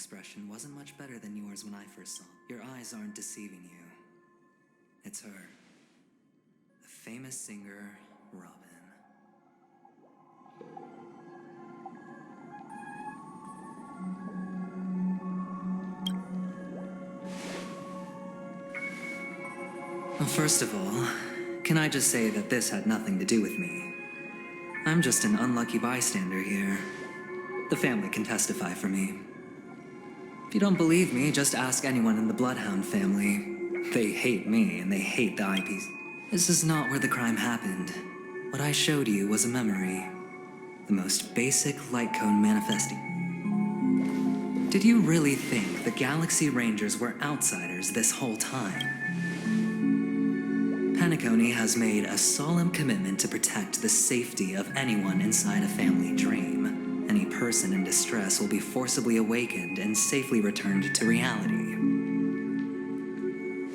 expression wasn't much better than yours when I first saw it. Your eyes aren't deceiving you. It's her. The famous singer, Robin. Well, first of all, can I just say that this had nothing to do with me? I'm just an unlucky bystander here. The family can testify for me. If you don't believe me, just ask anyone in the Bloodhound family. They hate me and they hate the eyepiece. This is not where the crime happened. What I showed you was a memory. The most basic light cone manifesting. Did you really think the Galaxy Rangers were outsiders this whole time? Penacony has made a solemn commitment to protect the safety of anyone inside a family dream. Any person in distress will be forcibly awakened and safely returned to reality.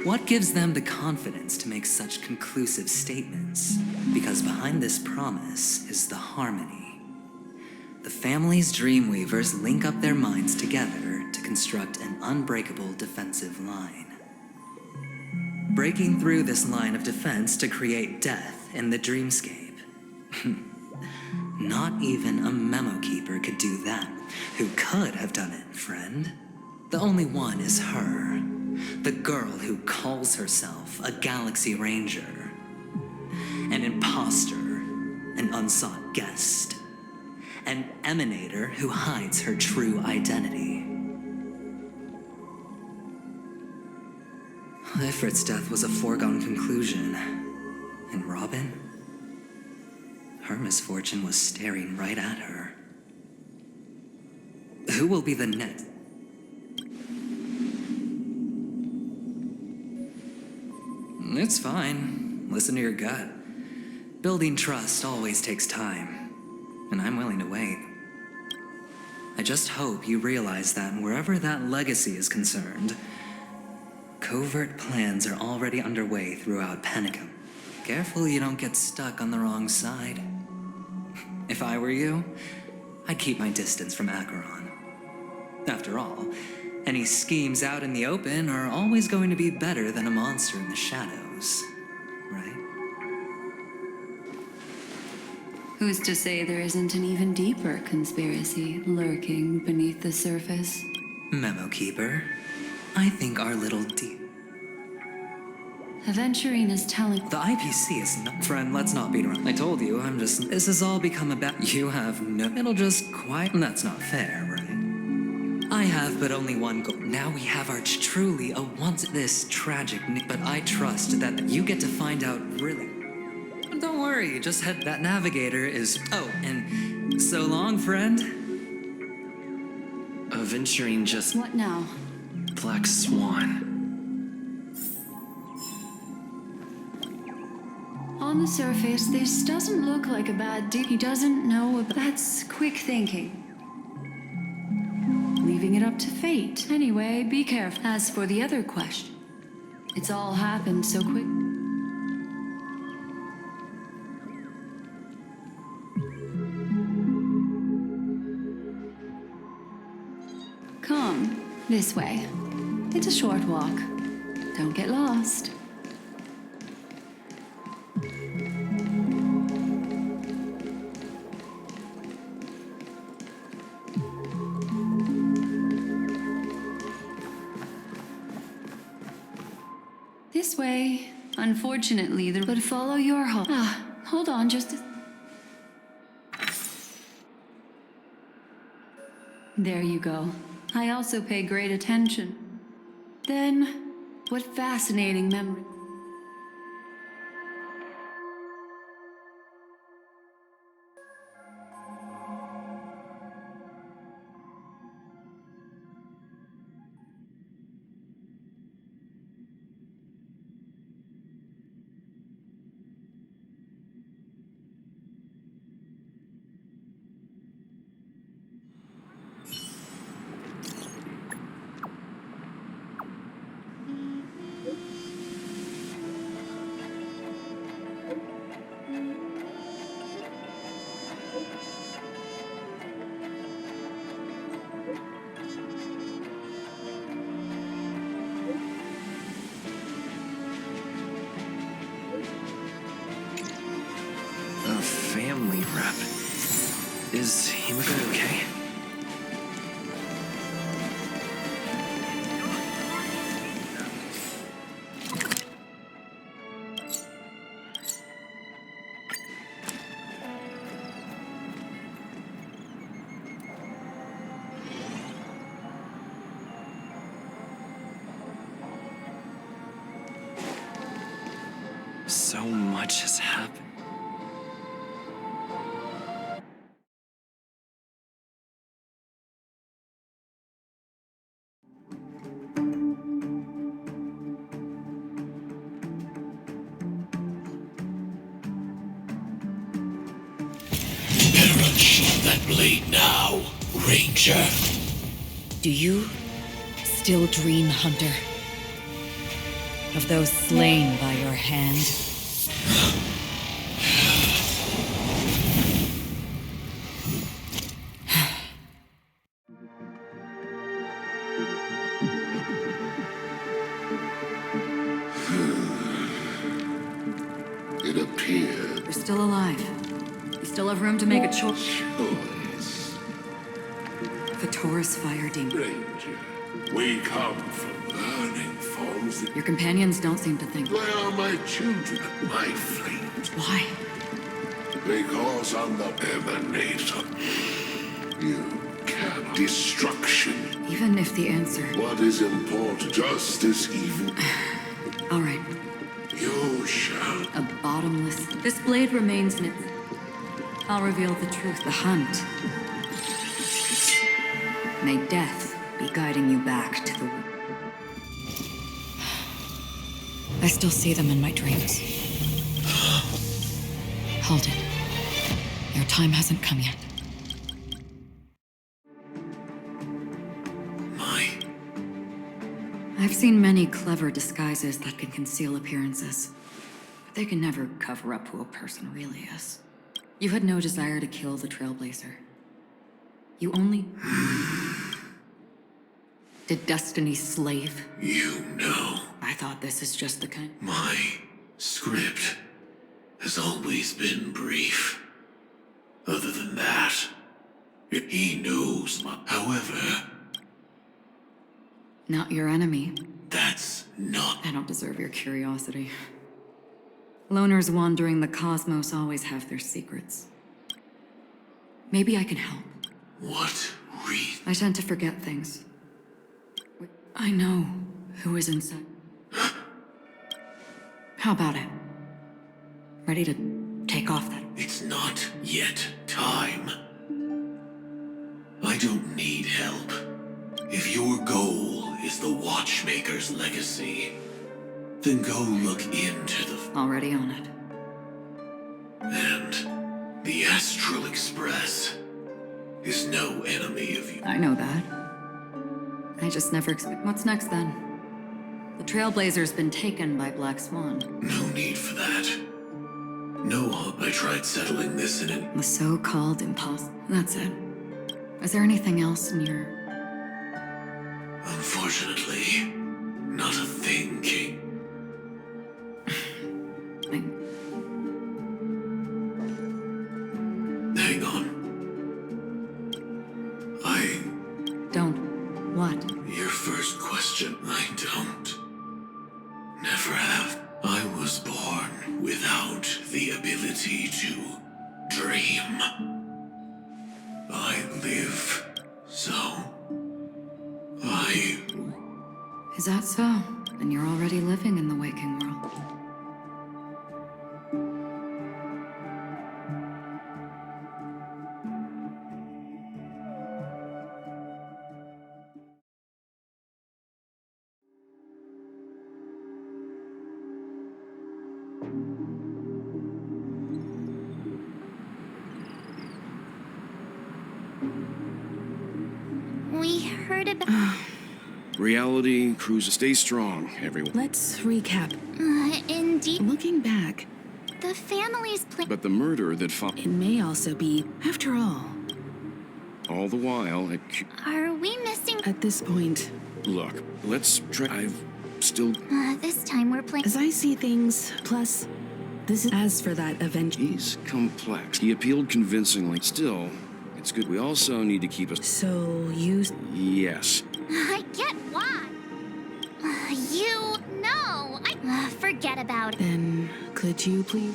What gives them the confidence to make such conclusive statements? Because behind this promise is the harmony. The family's Dreamweavers link up their minds together to construct an unbreakable defensive line. Breaking through this line of defense to create death in the dreamscape. Not even a memo keeper could do that. Who could have done it, friend? The only one is her. The girl who calls herself a Galaxy Ranger. An imposter. An unsought guest. An emanator who hides her true identity. Ifrit's death was a foregone conclusion. And Robin? Her misfortune was staring right at her. Who will be the next? It's fine. Listen to your gut. Building trust always takes time. And I'm willing to wait. I just hope you realize that wherever that legacy is concerned, covert plans are already underway throughout Panicum. Careful you don't get stuck on the wrong side. If I were you, I'd keep my distance from Acheron. After all, any schemes out in the open are always going to be better than a monster in the shadows, right? Who's to say there isn't an even deeper conspiracy lurking beneath the surface? Memo Keeper, I think our little Aventurine is telling... The IPC is not... Friend, let's not beat around. I told you, This has all become about... You have no... It'll just quiet... That's not fair, right? I have but only one goal. Now we have our truly a once this tragic... But I trust that you get to find out really... Don't worry, just head... That navigator is... Oh, and... So long, friend. Aventurine just... What now? Black Swan. On the surface, this doesn't look like a bad deal. He doesn't know about... That's quick thinking. Leaving it up to fate. Anyway, be careful. As for the other question, it's all happened so quick. Come, this way. It's a short walk. Don't get lost. This way. Unfortunately, but follow your heart. Hold on just a... There you go. I also pay great attention. Then, what fascinating memory. family rep. Is Himiko okay? So much has happened. Better unsheath that blade now, Ranger. Do you still dream, Hunter? Of those slain by your hand? It appears. You're still alive. You still have room to make a choice. Choice. The Taurus fire demon. Ranger, we come from burning forms that Your companions don't seem to think. they are my children, my flames. Why? Because I'm the emanator. You cannot. Destruction. Even if the answer. What is important? Justice even. All right. You shall. A bottomless. This blade remains in its. I'll reveal the truth. The hunt. May death be guiding you back to the. I still see them in my dreams. Hold it. Your time hasn't come yet. I've seen many clever disguises that can conceal appearances, but they can never cover up who a person really is. You had no desire to kill the Trailblazer. You only... Did destiny slave? You know. I thought this is just the kind... My script has always been brief. Other than that, he knows my... However, Not your enemy. that's not... I don't deserve your curiosity. Loners wandering the cosmos always have their secrets. Maybe I can help. What reason? I tend to forget things. I know who is inside. How about it? Ready to take off that? It's not yet time. I don't need help. If your goal is the Watchmaker's legacy, then go look into the... Already on it. And the Astral Express is no enemy of you. I know that. I just never expect... What's next, then? The Trailblazer's been taken by Black Swan. No need for that. No, I tried settling this in an... The so-called impossible... That's it. Is there anything else in your... Unfortunately, not a thing, King. Hang on. Don't. What? Your first question, I don't. Never have. I was born without the ability to dream. I live, so I... Is that so? Then you're already living in the waking world. We heard about... Reality, cruise, stay strong, everyone. Let's recap. Indeed. Looking back, The family's plan... But the murder that it may also be, after all the while, Are we missing... at this point, look, let's try. I've still. This time we're playing... as I see things, plus This is as for that event. He's complex. He appealed convincingly. Still, it's good. We also need to keep us. So you... Yes. I get why. You know. Forget about it. Then, could you please?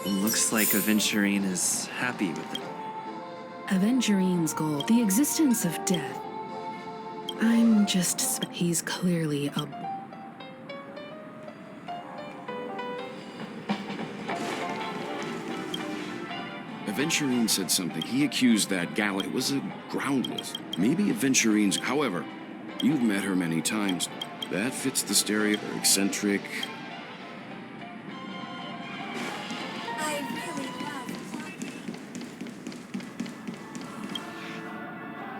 Looks like Aventurine is happy with it. Aventurine's goal, the existence of death. I'm just... He's clearly a... Aventurine said something. He accused that gal. It was a groundless. Maybe Aventurine's... However, you've met her many times. That fits the stereotype. Eccentric.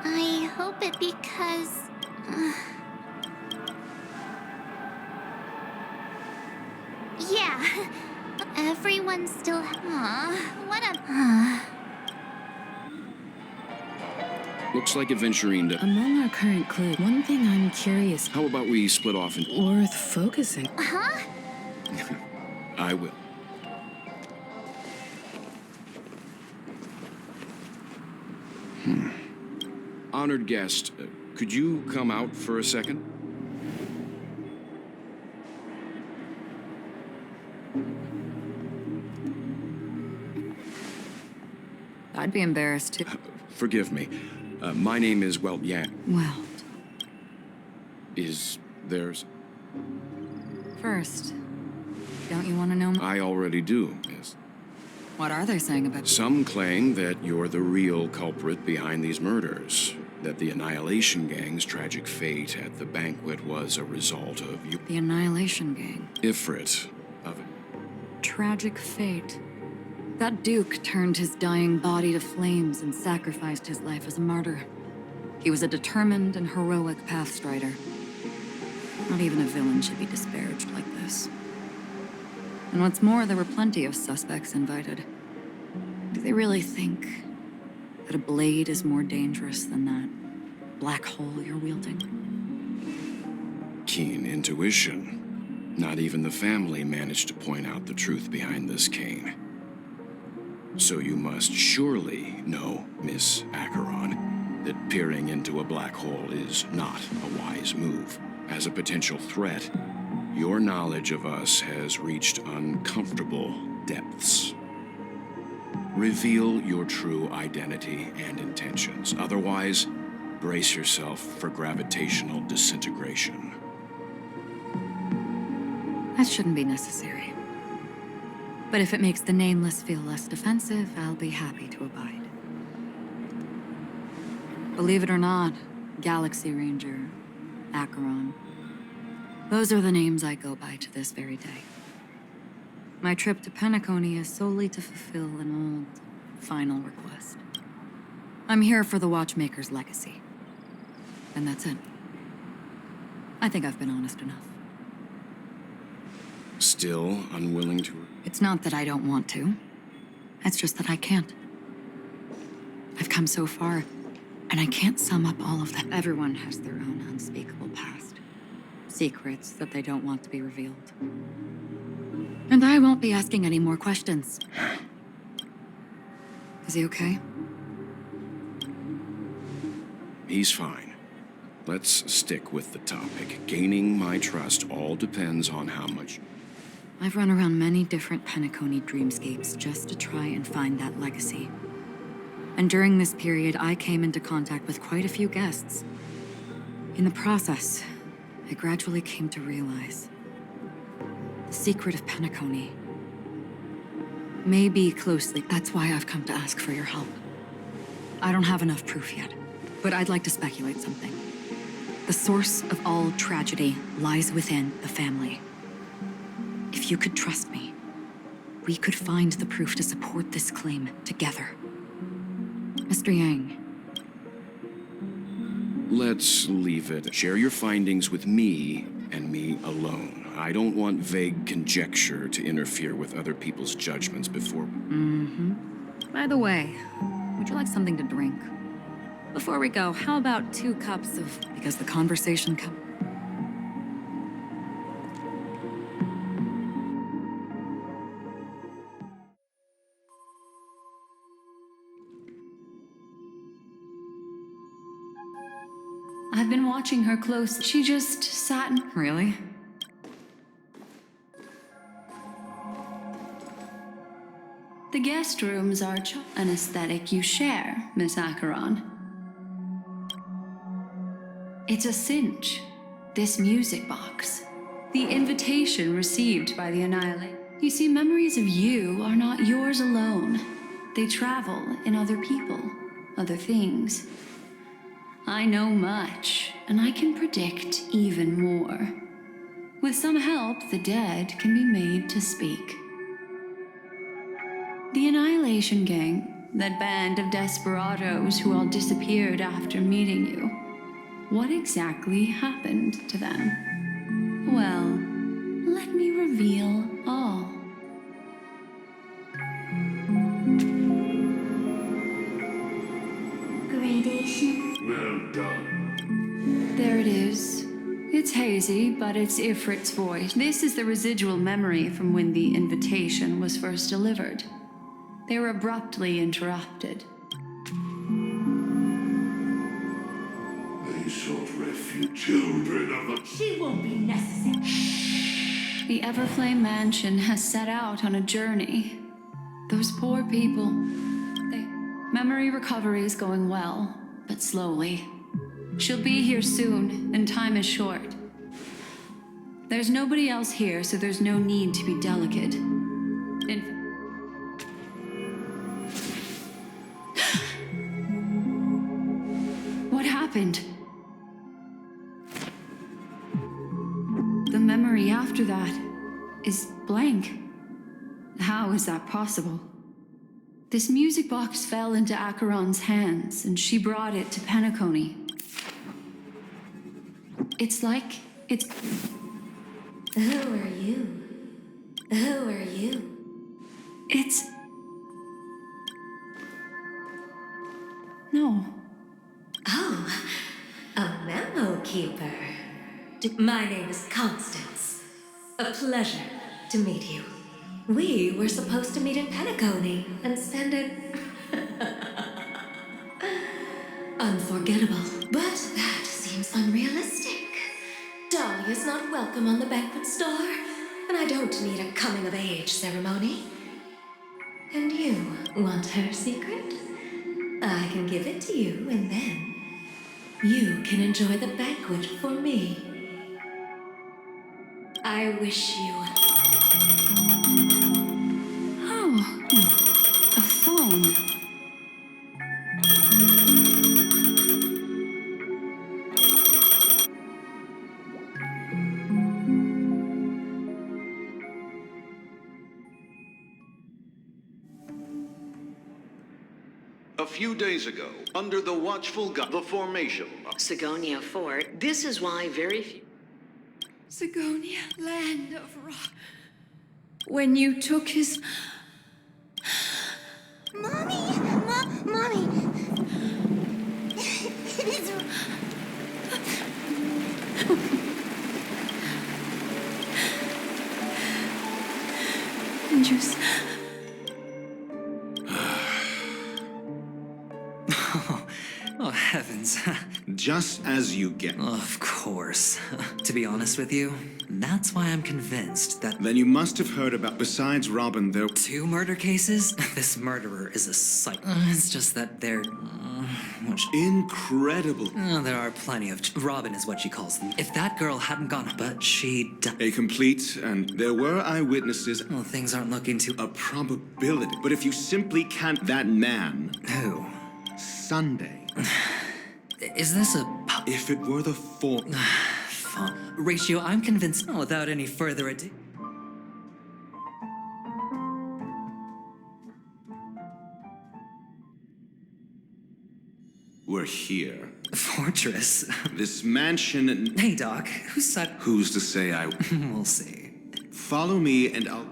I hope it because... Yeah. Everyone still... what a... Looks like Aventurine does. Among our current clues, one thing I'm curious... How about we split off and... Worth focusing. Huh? I will. Honored guest, could you come out for a second? I'd be embarrassed too. Forgive me. My name is, well, yeah. Well, Is there's... first, don't you want to know I already do, miss. what are they saying about Some claim that you're the real culprit behind these murders. That the Annihilation Gang's tragic fate at the banquet was a result of you. the Annihilation Gang? Ifrit of it. Tragic fate. That Duke turned his dying body to flames and sacrificed his life as a martyr. He was a determined and heroic pathstrider. Not even a villain should be disparaged like this. And what's more, there were plenty of suspects invited. Do they really think that a blade is more dangerous than that black hole you're wielding? Keen intuition. Not even the family managed to point out the truth behind this cane. So you must surely know, Miss Acheron, that peering into a black hole is not a wise move. As a potential threat, your knowledge of us has reached uncomfortable depths. Reveal your true identity and intentions. Otherwise, brace yourself for gravitational disintegration. That shouldn't be necessary. But if it makes the Nameless feel less defensive, I'll be happy to abide. Believe it or not, Galaxy Ranger, Acheron, those are the names I go by to this very day. My trip to Penacony is solely to fulfill an old, final request. I'm here for the Watchmaker's legacy. And that's it. I think I've been honest enough. Still unwilling to... It's not that I don't want to. It's just that I can't. I've come so far, and I can't sum up all of them. Everyone has their own unspeakable past. Secrets that they don't want to be revealed. And I won't be asking any more questions. Is he okay? He's fine. Let's stick with the topic. Gaining my trust all depends on how much... I've run around many different Penacony dreamscapes just to try and find that legacy. And during this period, I came into contact with quite a few guests. In the process, I gradually came to realize the secret of Penacony may be closely... That's why I've come to ask for your help. I don't have enough proof yet, but I'd like to speculate something. The source of all tragedy lies within the family. If you could trust me, we could find the proof to support this claim together. Mr. Yang. Let's leave it. Share your findings with me and me alone. I don't want vague conjecture to interfere with other people's judgments before... By the way, would you like something to drink? Before we go, how about 2 cups of... Because the conversation come... I've been watching her close. She just sat and... Really? The guest rooms are an aesthetic you share, Miss Acheron. It's a cinch. This music box. The invitation received by the Annihilate. You see, memories of you are not yours alone. They travel in other people, other things. I know much, and I can predict even more. With some help, the dead can be made to speak. The Annihilation Gang, that band of desperados who all disappeared after meeting you. What exactly happened to them? Well, let me reveal all. Gradation. Well done. There it is. It's hazy, but it's Ifrit's voice. This is the residual memory from when the invitation was first delivered. They were abruptly interrupted. They sought refuge, children of the... She won't be necessary. The Everflame Mansion has set out on a journey. Those poor people. Memory recovery is going well, but slowly. She'll be here soon, and time is short. There's nobody else here, so there's no need to be delicate. What happened? The memory after that is blank. How is that possible? This music box fell into Acheron's hands, and she brought it to Penacony. It's like it's... Who are you? Who are you? It's... No. Oh, a memo keeper. My name is Constance. A pleasure to meet you. We were supposed to meet in Penacony and spend it... unforgettable. But that seems unrealistic. Dahlia's not welcome on the banquet star, and I don't need a coming-of-age ceremony. And you want her secret? I can give it to you, and then you can enjoy the banquet for me. I wish you... Oh, a phone. A few days ago, under the watchful the formation of Sigonia Fort, this is why very few... Sigonia, land of rock. When you took his... Mommy! Mommy! It is... And you... Oh, heavens. Just as you get. Of course. To be honest with you, that's why I'm convinced that... Then you must have heard about, besides Robin, there... 2 murder cases? This murderer is a psych... It's just that they're... Incredible. There are plenty of... Robin is what she calls them. If that girl hadn't gone... But she... A complete, and there were eyewitnesses... Well, things aren't looking too... A probability. But if you simply can't... That man... Who? Sunday. Is this a... If it were the Ratio, I'm convinced without any further ado. We're here. Fortress? This mansion and... Hey, Doc, whose side... Who's to say I... We'll see. Follow me and I'll...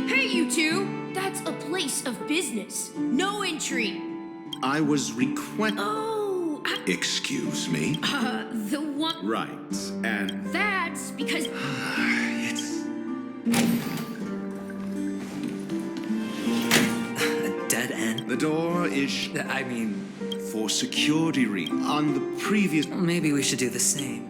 Hey, you two! That's a place of business. No entry. I was Oh, Excuse me? the one... Right, and... That's because... It's... A dead end? The door is... I mean... For security reasons. On the previous... Maybe we should do the same.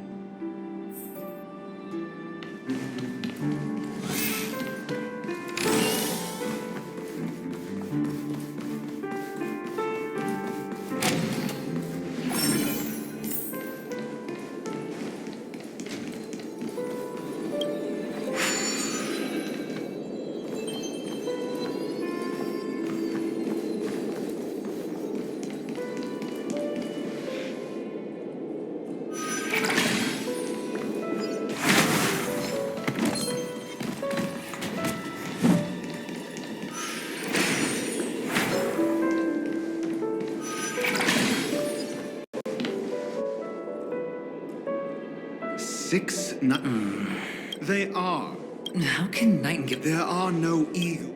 They are. How can Nightingale... There are no eagles.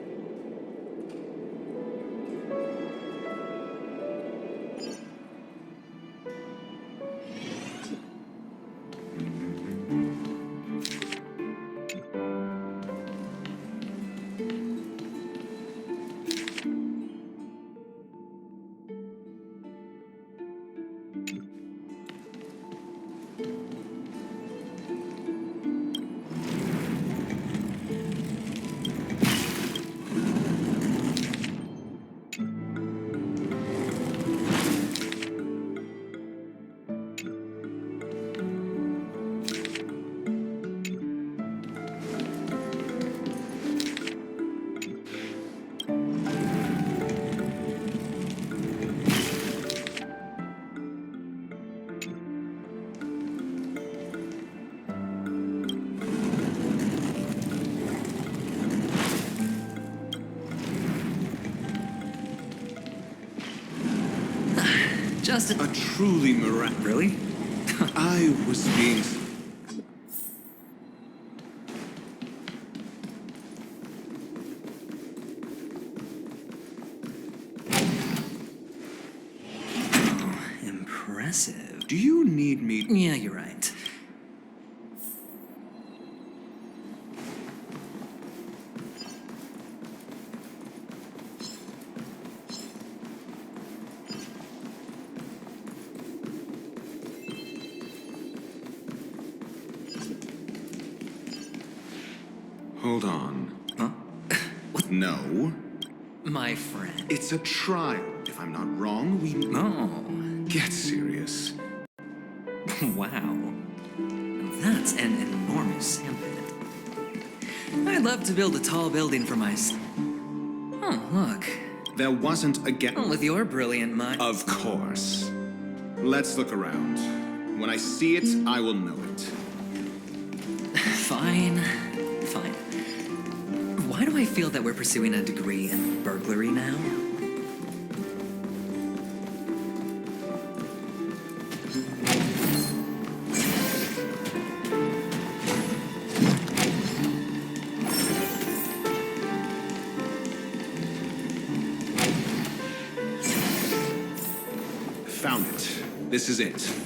Just a truly miraculous. Really? I was being... Oh, impressive. Do you need me? Yeah, you're right. Hold on. Huh? No. My friend. It's a trial. If I'm not wrong, we... Oh. Get serious. Wow. That's an enormous sandpit. I'd love to build a tall building for myself. Oh, look. There wasn't a gap. Oh, with your brilliant mind. Of course. Let's look around. When I see it, I will know it. Fine. Fine. Why do I feel that we're pursuing a degree in burglary now? Found it. This is it.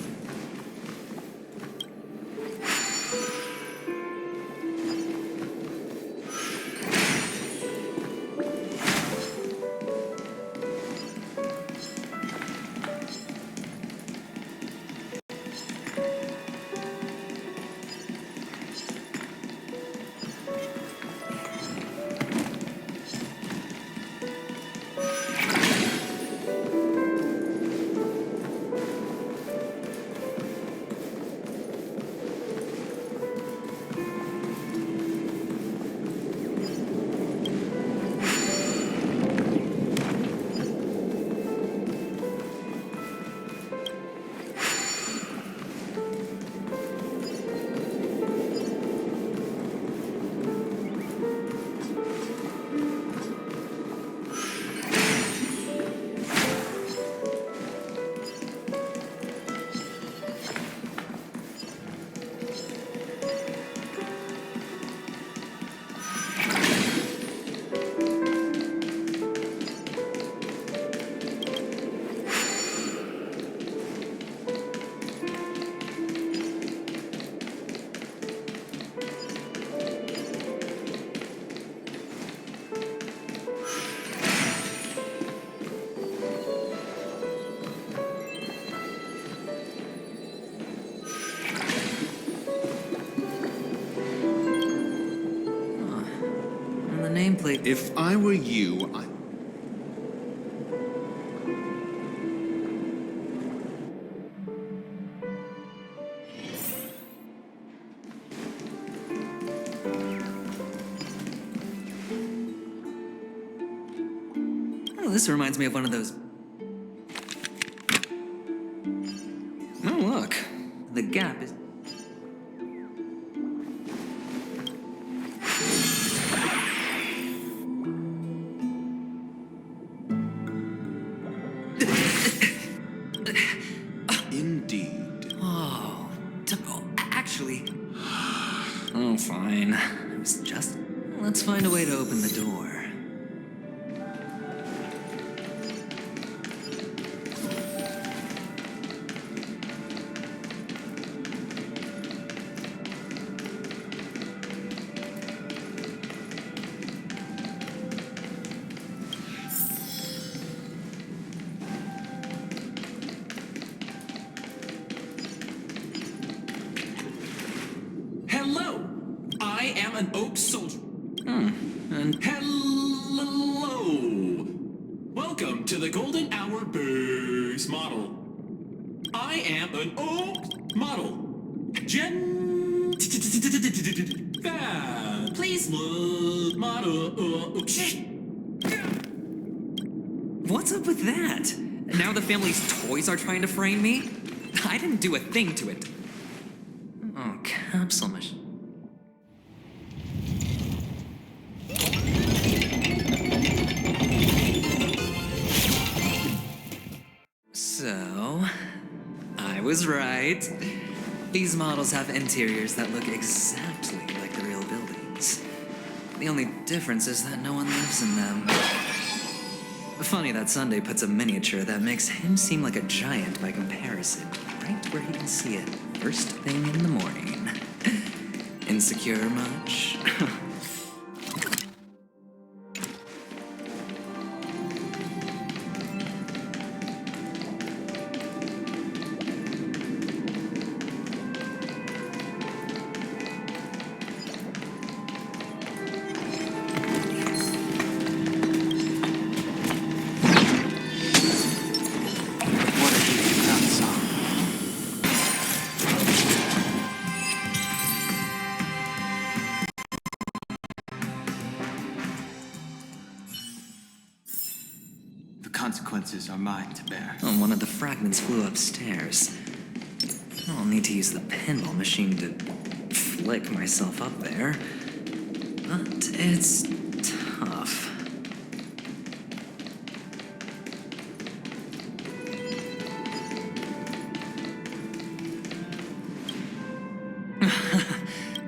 place. If I were you, I... Oh, this reminds me of one of those. Oh, look. The gap is. Indeed. Oh, actually. Oh, fine. I was just. Let's find a way to open the door. Hello! I am an oak soldier. And Hello! Welcome to the Golden Hour base model. I am an oak model. Please look model. what's up with that? Now the family's toys are trying to frame me? I didn't do a thing to it. Oh, capsule machine. So, I was right. These models have interiors that look exactly like the real buildings. The only difference is that no one lives in them. Funny that Sunday puts a miniature that makes him seem like a giant by comparison, right where he can see it first thing in the morning. Insecure much? Consequences are mine to bear. Oh, one of the fragments flew upstairs. I'll need to use the pinball machine to flick myself up there. But it's tough.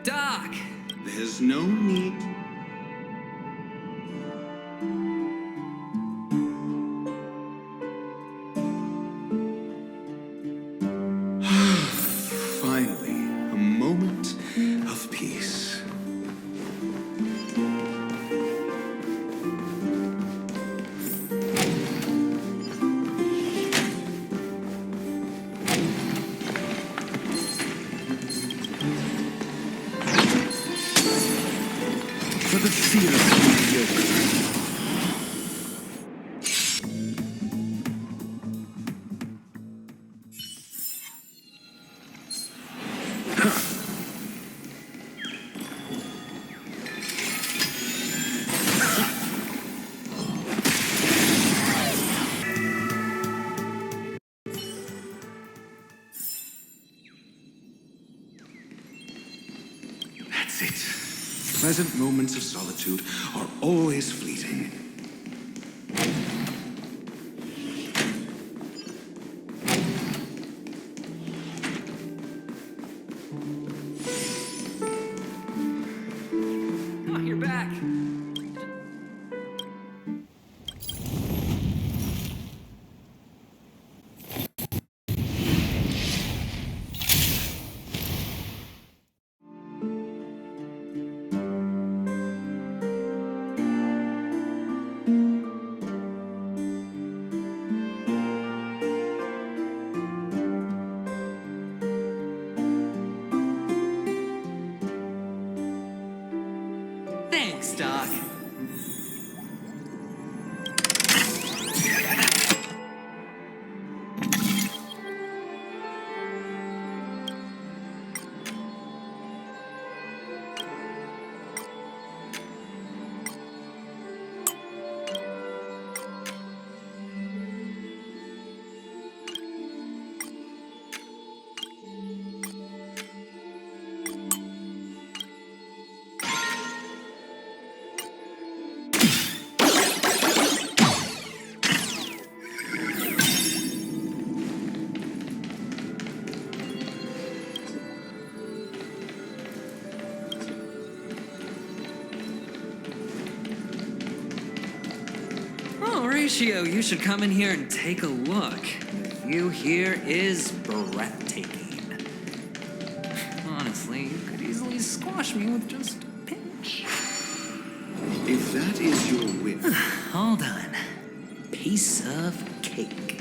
Doc! There's no need... Finally, a moment of peace. For the fear of mediocre. That's it. Pleasant moments of solitude are always fleeting. Oh, you're back. Horatio, you should come in here and take a look. The view here is breathtaking. Honestly, you could easily squash me with just a pinch. If that is your whim... All done. Piece of cake.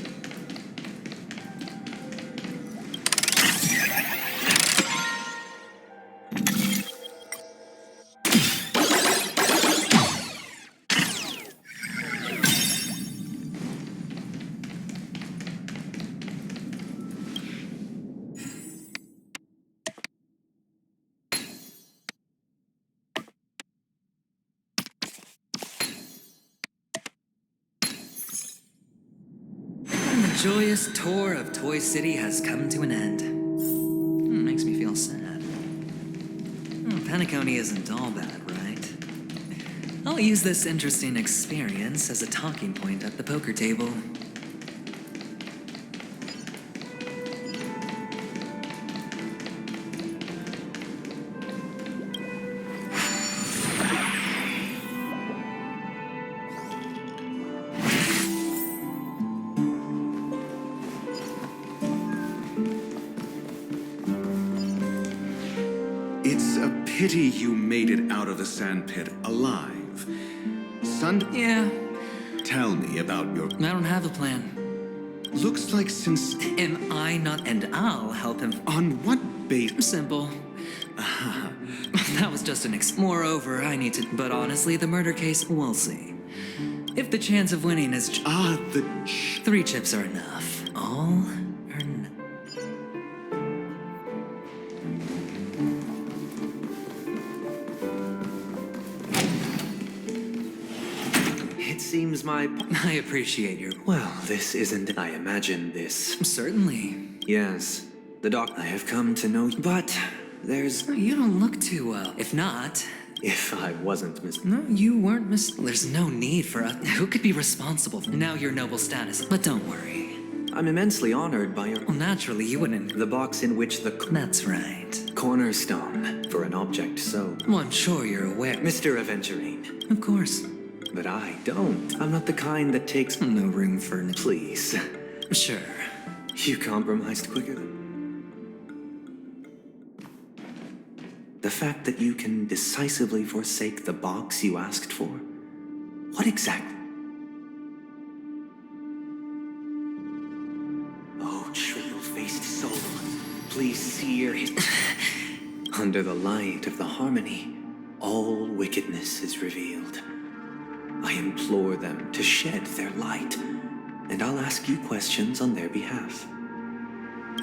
The joyous tour of Toy City has come to an end. Makes me feel sad. Penacony isn't all bad, right? I'll use this interesting experience as a talking point at the poker table. It's a pity you made it out of the sandpit alive. Son... Yeah. Tell me about your... I don't have a plan. Looks like since... Am I not? And I'll help him. On what bait? Simple. That was just an Moreover, I need to... But honestly, the murder case, we'll see. If the chance of winning is... 3 chips are enough. All or none. It seems I appreciate your... Well, this isn't... I imagine this... Certainly. Yes. The doc... I have come to know... But there's... You don't look too well. If not... If I wasn't No, you weren't There's no need for us. Who could be responsible for now your noble status? But don't worry. I'm immensely honored by your... Well, naturally, you wouldn't... The box in which the... That's right. Cornerstone for an object so... Well, I'm sure you're aware. Mr. Aventurine. Of course. But I don't. I'm not the kind that takes... No room for... Please. Sure. You compromised quicker than... The fact that you can decisively forsake the box you asked for. What exactly? Oh, shrivel-faced soul. Please sear his... Under the light of the harmony, all wickedness is revealed. I implore them to shed their light, and I'll ask you questions on their behalf.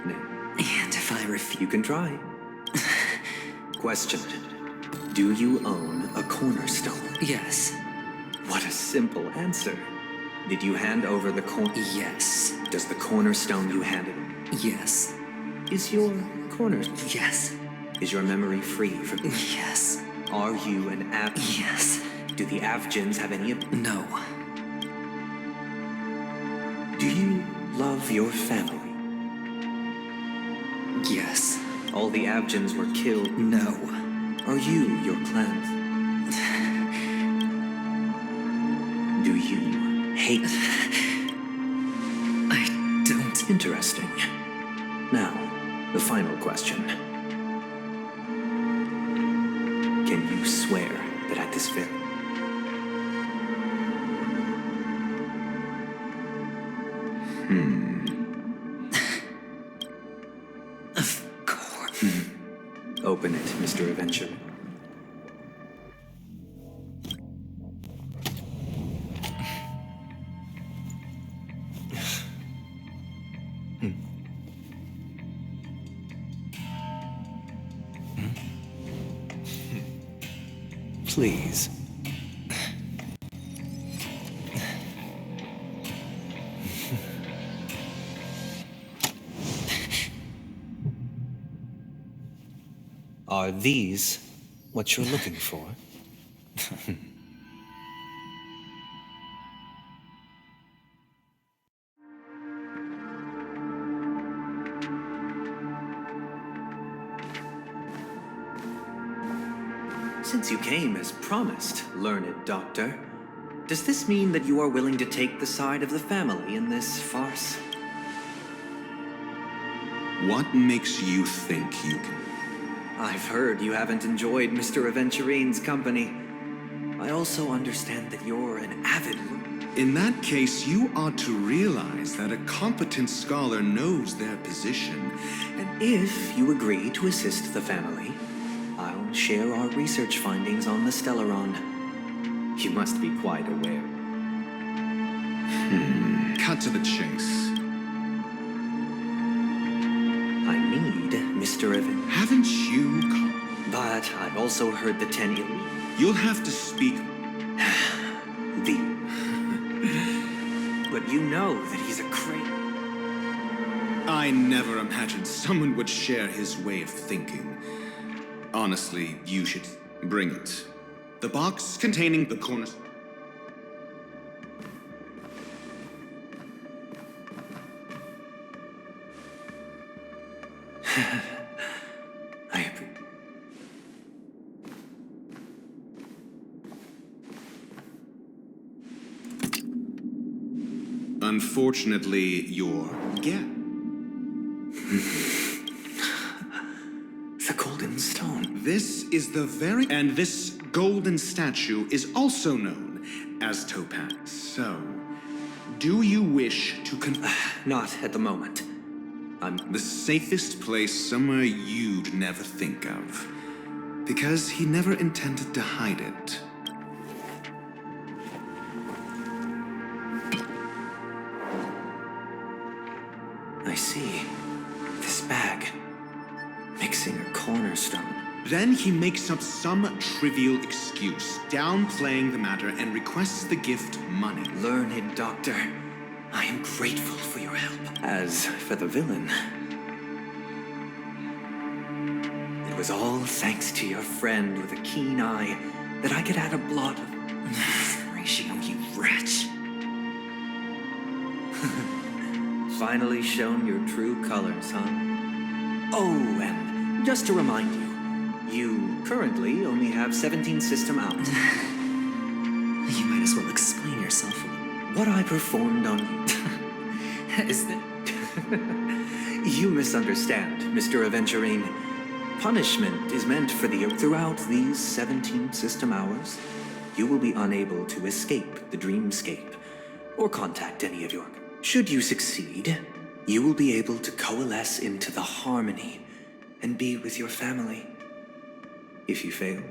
Now, and if I refuse... You can try. Question. Do you own a cornerstone? Yes. What a simple answer. Did you hand over the Yes. Does the cornerstone you handed... Yes. Is your cornerstone... Yes. Is your memory free from... Yes. Are you an Av... Yes. Do the Avgens have any... No. Do you love your family? Yes. All the Avgens were killed? No. Are you your clan? Do you hate... I don't... Interesting. Now, the final question. Can you swear that at this very... Of course. Open it, Mr. Adventure. Please. Are these what you're looking for? Since you came as promised, learned doctor, Does this mean that you are willing to take the side of the family in this farce? What makes you think you can? I've heard you haven't enjoyed Mr. Aventurine's company. I also understand that you're an avid learner. In that case, you ought to realize that a competent scholar knows their position. And if you agree to assist the family, I'll share our research findings on the Stellaron. You must be quite aware. Cut to the chase. I need Mr. Evan. Haven't you come? But I've also heard the 10 elite. You'll have to speak. But you know that he's a crazy. I never imagined someone would share his way of thinking. Honestly, you should bring it. The box containing the corners. Unfortunately, you're the golden stone. This is the very... And this golden statue is also known as Topaz. So, do you wish to Not at the moment. I'm the safest place somewhere you'd never think of. Because he never intended to hide it. I see. This bag. Mixing a cornerstone. Then he makes up some trivial excuse, downplaying the matter, and requests the gift money. Learned doctor, I am grateful for your help. As for the villain, it was all thanks to your friend with a keen eye that I could add a blot of ratio, you wretch. Finally shown your true colors, huh? Oh, and just to remind you, you currently only have 17 system hours. You might as well explain yourself a little. What I performed on you. Is that... You misunderstand, Mr. Aventurine. Punishment is meant for the... Throughout these 17 system hours, you will be unable to escape the dreamscape or contact any of your... Should you succeed, you will be able to coalesce into the harmony and be with your family. If you fail,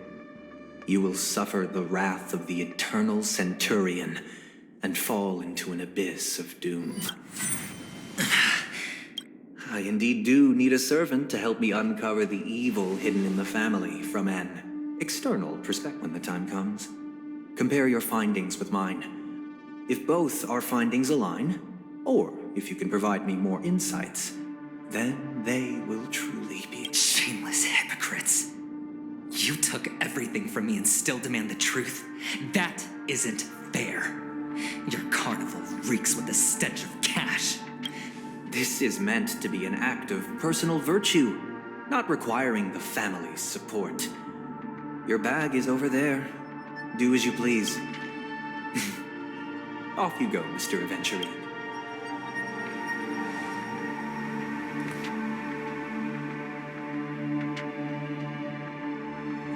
you will suffer the wrath of the eternal centurion and fall into an abyss of doom. I indeed do need a servant to help me uncover the evil hidden in the family from an external perspective when the time comes. Compare your findings with mine. If both our findings align, or if you can provide me more insights, then they will truly be... Shameless hypocrites. You took everything from me and still demand the truth. That isn't fair. Your carnival reeks with the stench of cash. This is meant to be an act of personal virtue, not requiring the family's support. Your bag is over there. Do as you please. Off you go, Mr. Aventurine.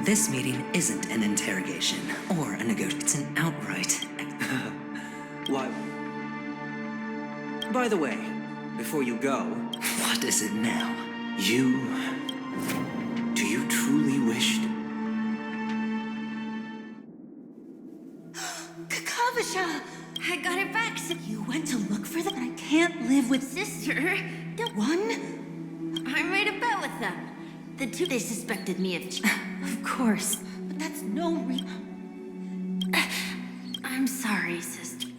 This meeting isn't an interrogation or a negotiation. It's an outright... Why? By the way, before you go... What is it now? Do you truly wish to... Kakavasha! I got it back. So you went to look for them? I can't live with sister. The one? I made a bet with them. The two, they suspected me of... Of course. But that's no I'm sorry, sister.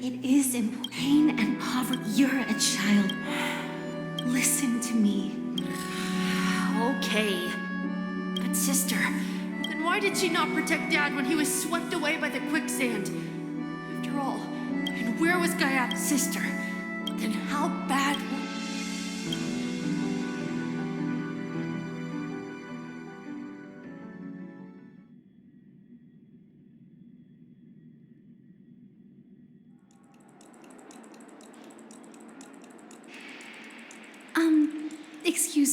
It is in pain and poverty. You're a child. Listen to me. Okay. But sister, then why did she not protect Dad when he was swept away by the quicksand? After all, and where was Gaia's sister? Then how bad...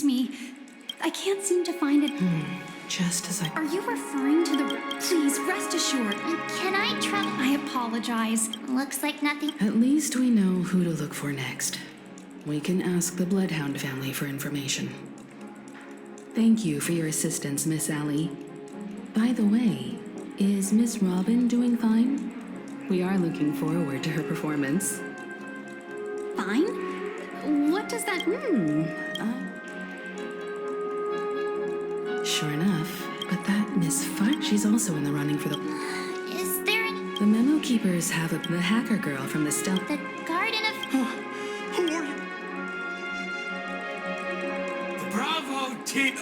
Excuse me. I can't seem to find it. Just as I... Are you referring to the... Please, rest assured. Can I try? I apologize. Looks like nothing. At least we know who to look for next. We can ask the Bloodhound family for information. Thank you for your assistance, Miss Allie. By the way, is Miss Robin doing fine? We are looking forward to her performance. Fine? What does that mean? Sure enough, but that Miss Fudge, she's also in the running for the... Is there any... The memo keepers have the hacker girl from the stealth... The Garden of... Who are you? The Bravo team.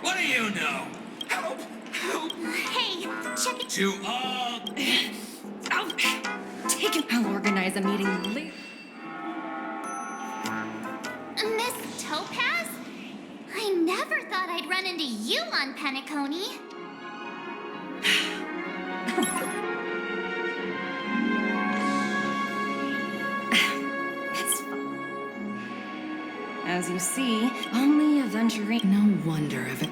What do you know? Help! Help! Hey, check it. To Take it. I'll organize a meeting later. Miss Topaz? I never thought I'd run into you on Penacony. As you see, only adventuring. No wonder of it.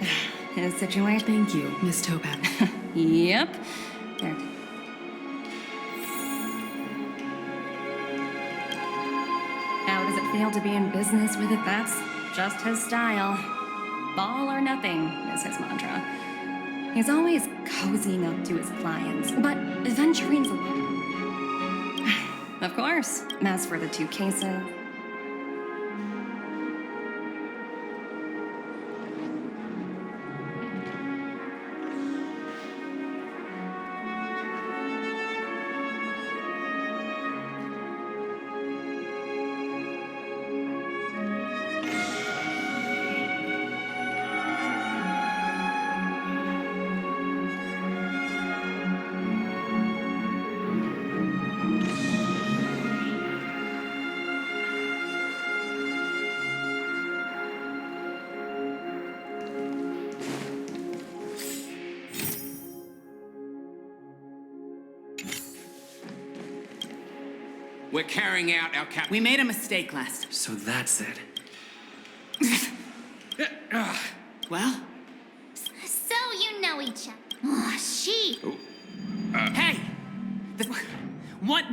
His situation. Thank you, Miss Topaz. Yep. There. How does it feel to be in business with it? That's just his style. All or nothing is his mantra. He's always cozying up to his clients, but adventuring's Of course. As for the two cases... We're carrying out our cap. We made a mistake last. So that's it. Well? So you know each other. Oh, she. Hey! What?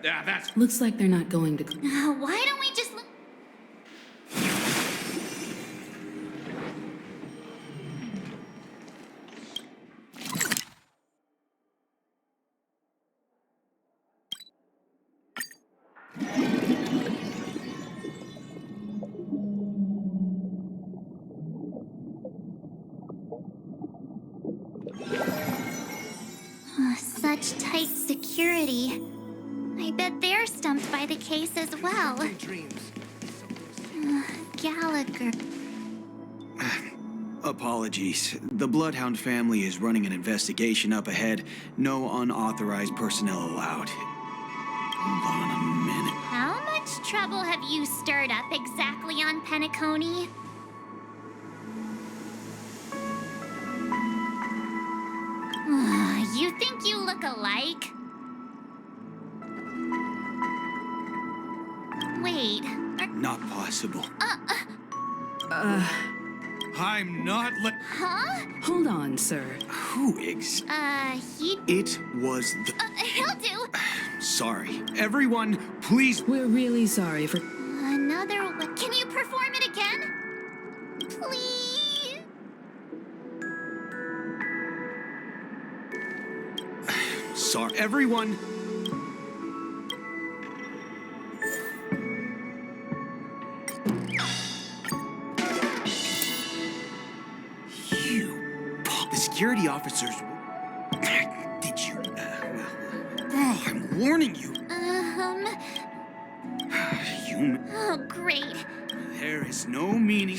That's... Looks like they're not going to... Why don't we just look? Such tight security. I bet they're stumped by the case as well. Gallagher. Apologies. The Bloodhound family is running an investigation up ahead. No unauthorized personnel allowed. Hold on a minute. How much trouble have you stirred up exactly on Penacony? You think you look alike? Wait. Not possible. I'm not Huh? Hold on, sir. Who he... It was the... he'll do. Sorry. Everyone, please... We're really sorry for... Another one. Can you perform it again? Please? Sorry. Everyone... The security officers... Did you... I'm warning you. You... Oh, great. There is no meaning...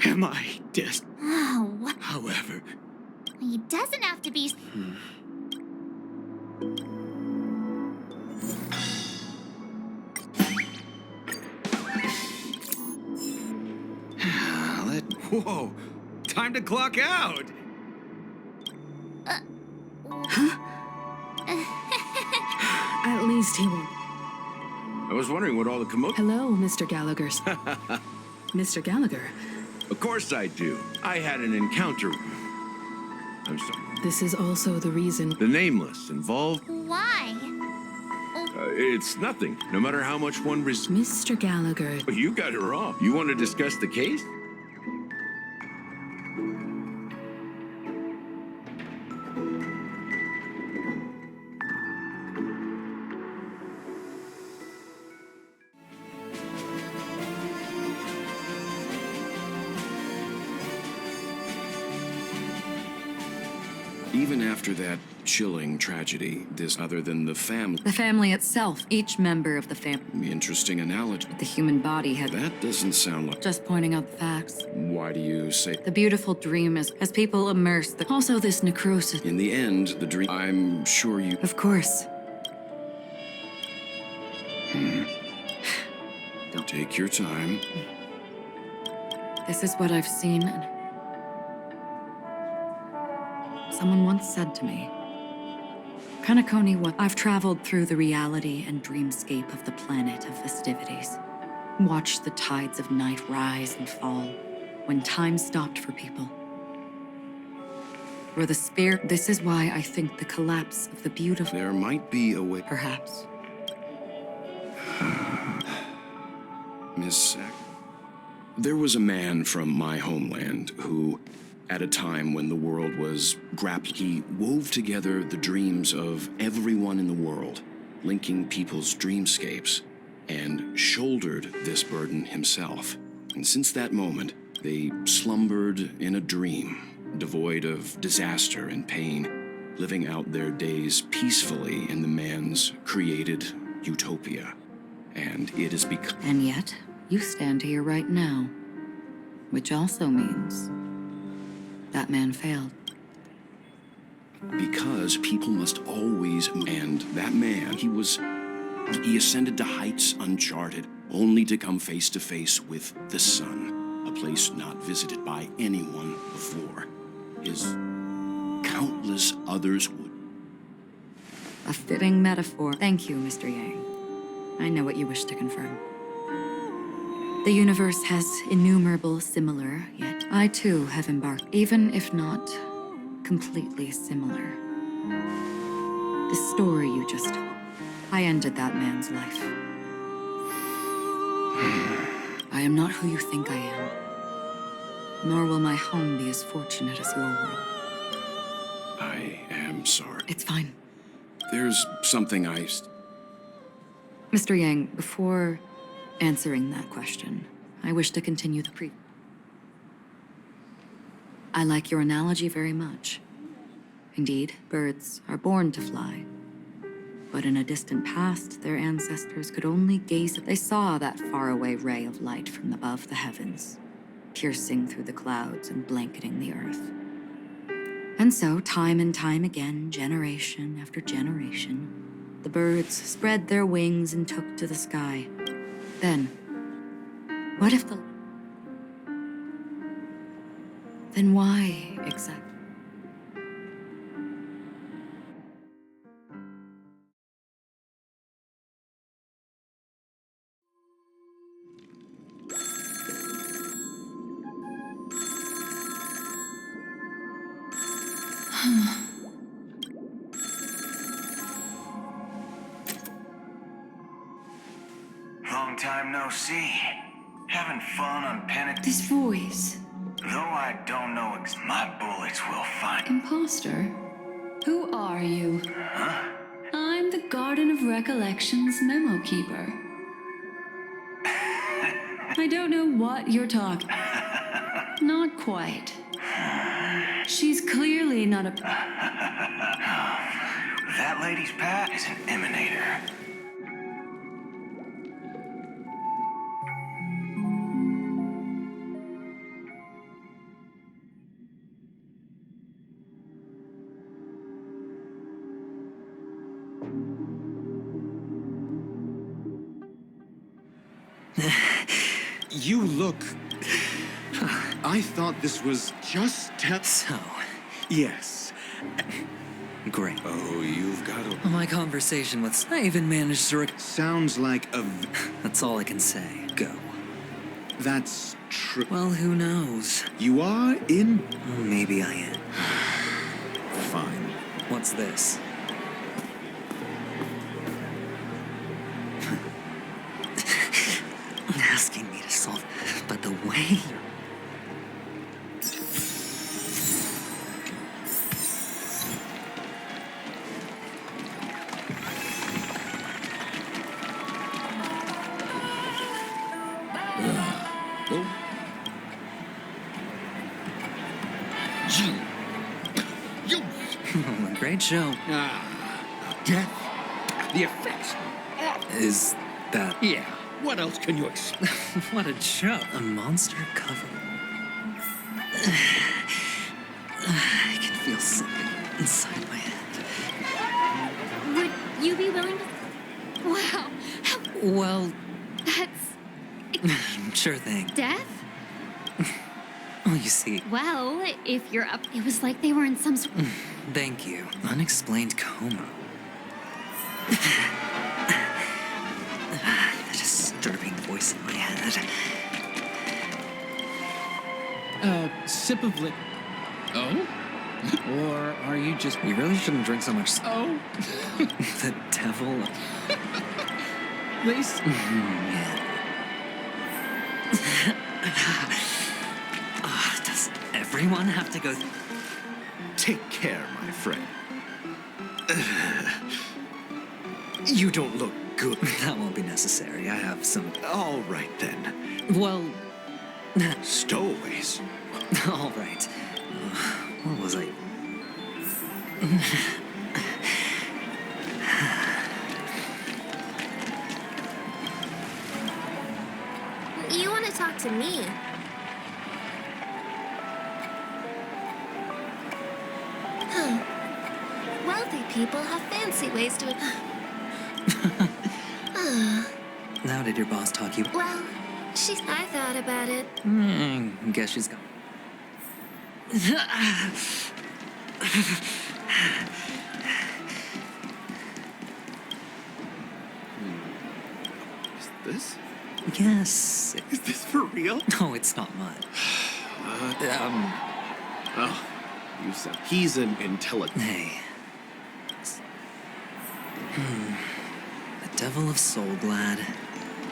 Am I just... Oh. However... He doesn't have to be... Whoa! Time to clock out! least he won't. I was wondering what all the commotion... Hello, Mr. Gallagher. Mr. Gallagher. Of course I do. I had an encounter. I'm sorry. This is also the reason... The nameless involved... Why? It's nothing, no matter how much one... Mr. Gallagher... You got it wrong. You want to discuss the case? Even after that chilling tragedy, this other than the family... The family itself, each member of the family. Interesting analogy. The human body had... That doesn't sound like... Just pointing out the facts. Why do you say... The beautiful dream is, as people immerse, also this necrosis. In the end, the dream... I'm sure you... Of course. Don't take your time. This is what I've seen. Someone once said to me, Kanakoni, what I've traveled through the reality and dreamscape of the planet of festivities. Watched the tides of night rise and fall when time stopped for people. Where the spirit... This is why I think the collapse of the beautiful... There might be a way... Perhaps. Miss... There was a man from my homeland who... At a time when the world was grappling, he wove together the dreams of everyone in the world, linking people's dreamscapes, and shouldered this burden himself. And since that moment, they slumbered in a dream, devoid of disaster and pain, living out their days peacefully in the man's created utopia. And it has become... And yet, you stand here right now, which also means... That man failed. Because people must always... And that man, he ascended to heights uncharted, only to come face to face with the sun, a place not visited by anyone before. His countless others would... A fitting metaphor. Thank you, Mr. Yang. I know what you wish to confirm. The universe has innumerable similar, yet I too have embarked, even if not completely similar. The story you just told, I ended that man's life. I am not who you think I am, nor will my home be as fortunate as your world. I am sorry. It's fine. There's something Mr. Yang, before answering that question, I wish to continue the I like your analogy very much. Indeed, birds are born to fly. But in a distant past, their ancestors could only gaze at... They saw that faraway ray of light from above the heavens, piercing through the clouds and blanketing the earth. And so, time and time again, generation after generation, the birds spread their wings and took to the sky. Then, what if Then why exactly? Long time no see. Having fun on Penic... This voice. Though I don't know my bullets will find... Imposter? Who are you? Huh? I'm the Garden of Recollection's memo keeper. I don't know what you're talking... Not quite. She's clearly not a... That lady's past is an emanator. You look... I thought this was just... So... Yes. Great. Oh, you've got to... My conversation with... I even managed to... Sounds like a... That's all I can say. Go. That's true. Well, who knows? You are in... Maybe I am. Fine. What's this? Asking me to solve... But the way you're... Great show. Death. The effects. Is that... Yeah. What else can you expect? What a joke. A monster cover. I can feel something inside my head. Would you be willing to... Wow. Well... That's... Sure thing. Death? Oh, you see... Well, if you're up... It was like they were in some sort... Thank you. Unexplained coma. A disturbing voice in my head. Sip of liquor. Oh? Or are you just... You really shouldn't drink so much... Oh? The devil... This? Yeah. Does everyone have to go... Take care, my friend. You don't look good. That won't be necessary. I have some... All right, then. Well... Stowaways. All right. What was I... You want to talk to me? Wealthy people have fancy ways to... How did your boss talk you? Well, I thought about it. Guess she's gone. Is this? Yes. Is this for real? No, it's not mine. Oh, you said he's an intelligent... Hey. The Devil of Soul Glad,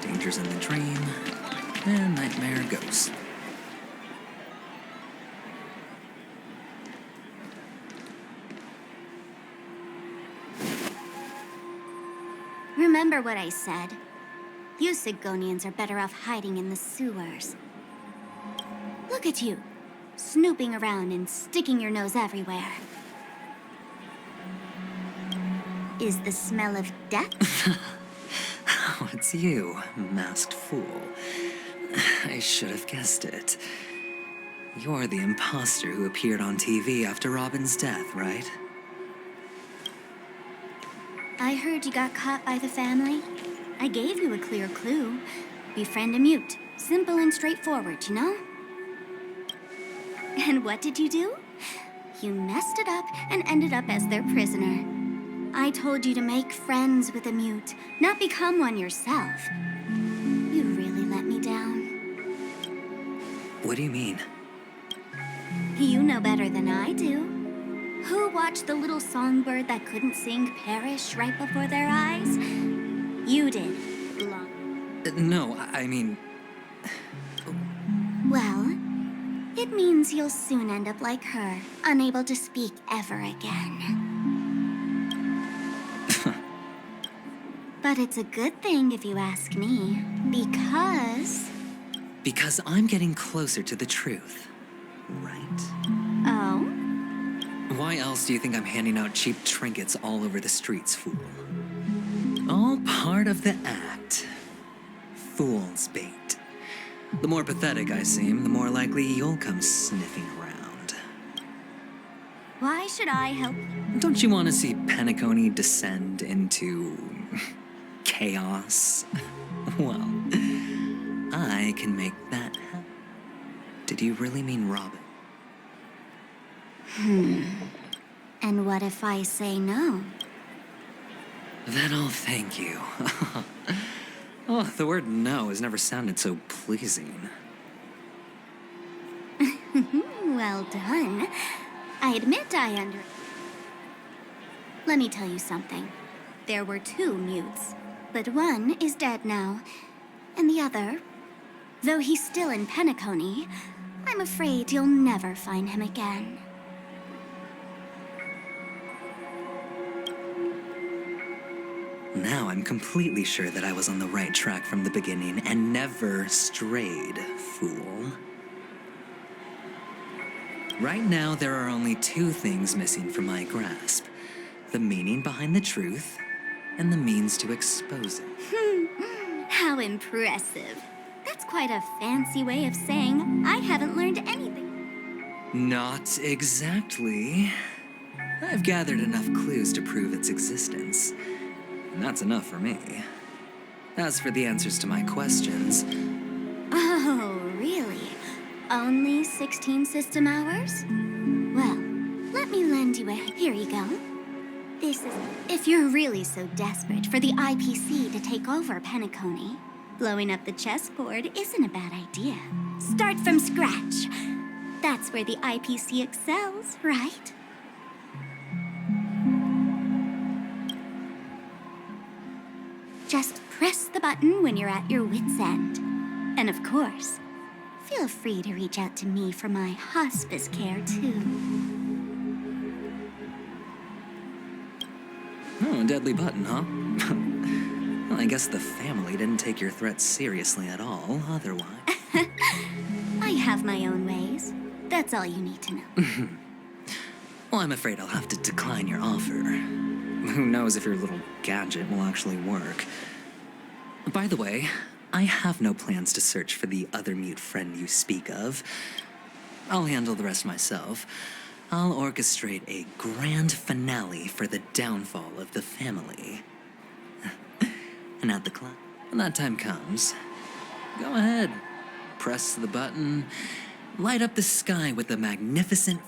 Dangers in the Dream, and Nightmare Ghost. Remember what I said. You Sigonians are better off hiding in the sewers. Look at you, snooping around and sticking your nose everywhere. Is the smell of death? Oh, it's you, masked fool. I should have guessed it. You're the imposter who appeared on TV after Robin's death, right? I heard you got caught by the family. I gave you a clear clue. Befriend a mute. Simple and straightforward, you know? And what did you do? You messed it up and ended up as their prisoner. I told you to make friends with a mute, not become one yourself. You really let me down. What do you mean? You know better than I do. Who watched the little songbird that couldn't sing perish right before their eyes? You did. No, I mean... Well, it means you'll soon end up like her, unable to speak ever again. But it's a good thing if you ask me, because... Because I'm getting closer to the truth, right? Oh? Why else do you think I'm handing out cheap trinkets all over the streets, fool? All part of the act. Fool's bait. The more pathetic I seem, the more likely you'll come sniffing around. Why should I help? Don't you want to see Penacony descend into... chaos? Well, I can make that happen. Did you really mean Robin? And what if I say no? Then I'll thank you. Oh, the word no has never sounded so pleasing. Well done. I admit Let me tell you something. There were 2 mutes, but one is dead now. And the other, though he's still in Penacony, I'm afraid you'll never find him again. Now I'm completely sure that I was on the right track from the beginning and never strayed, fool. Right now, there are only 2 things missing from my grasp. The meaning behind the truth, and the means to expose it. How impressive. That's quite a fancy way of saying I haven't learned anything. Not exactly. I've gathered enough clues to prove its existence. And that's enough for me. As for the answers to my questions... Oh, really? Only 16 system hours? Well, let me lend you a... Here you go. This is... If you're really so desperate for the IPC to take over Penacony, blowing up the chessboard isn't a bad idea. Start from scratch. That's where the IPC excels, right? Just press the button when you're at your wit's end. And of course, feel free to reach out to me for my hospice care, too. Oh, a deadly button, huh? Well, I guess the family didn't take your threats seriously at all, otherwise. I have my own ways. That's all you need to know. Well, I'm afraid I'll have to decline your offer. Who knows if your little gadget will actually work. By the way, I have no plans to search for the other mute friend you speak of. I'll handle the rest myself. I'll orchestrate a grand finale for the downfall of the family. And at the clock, when that time comes, go ahead, press the button, light up the sky with a magnificent...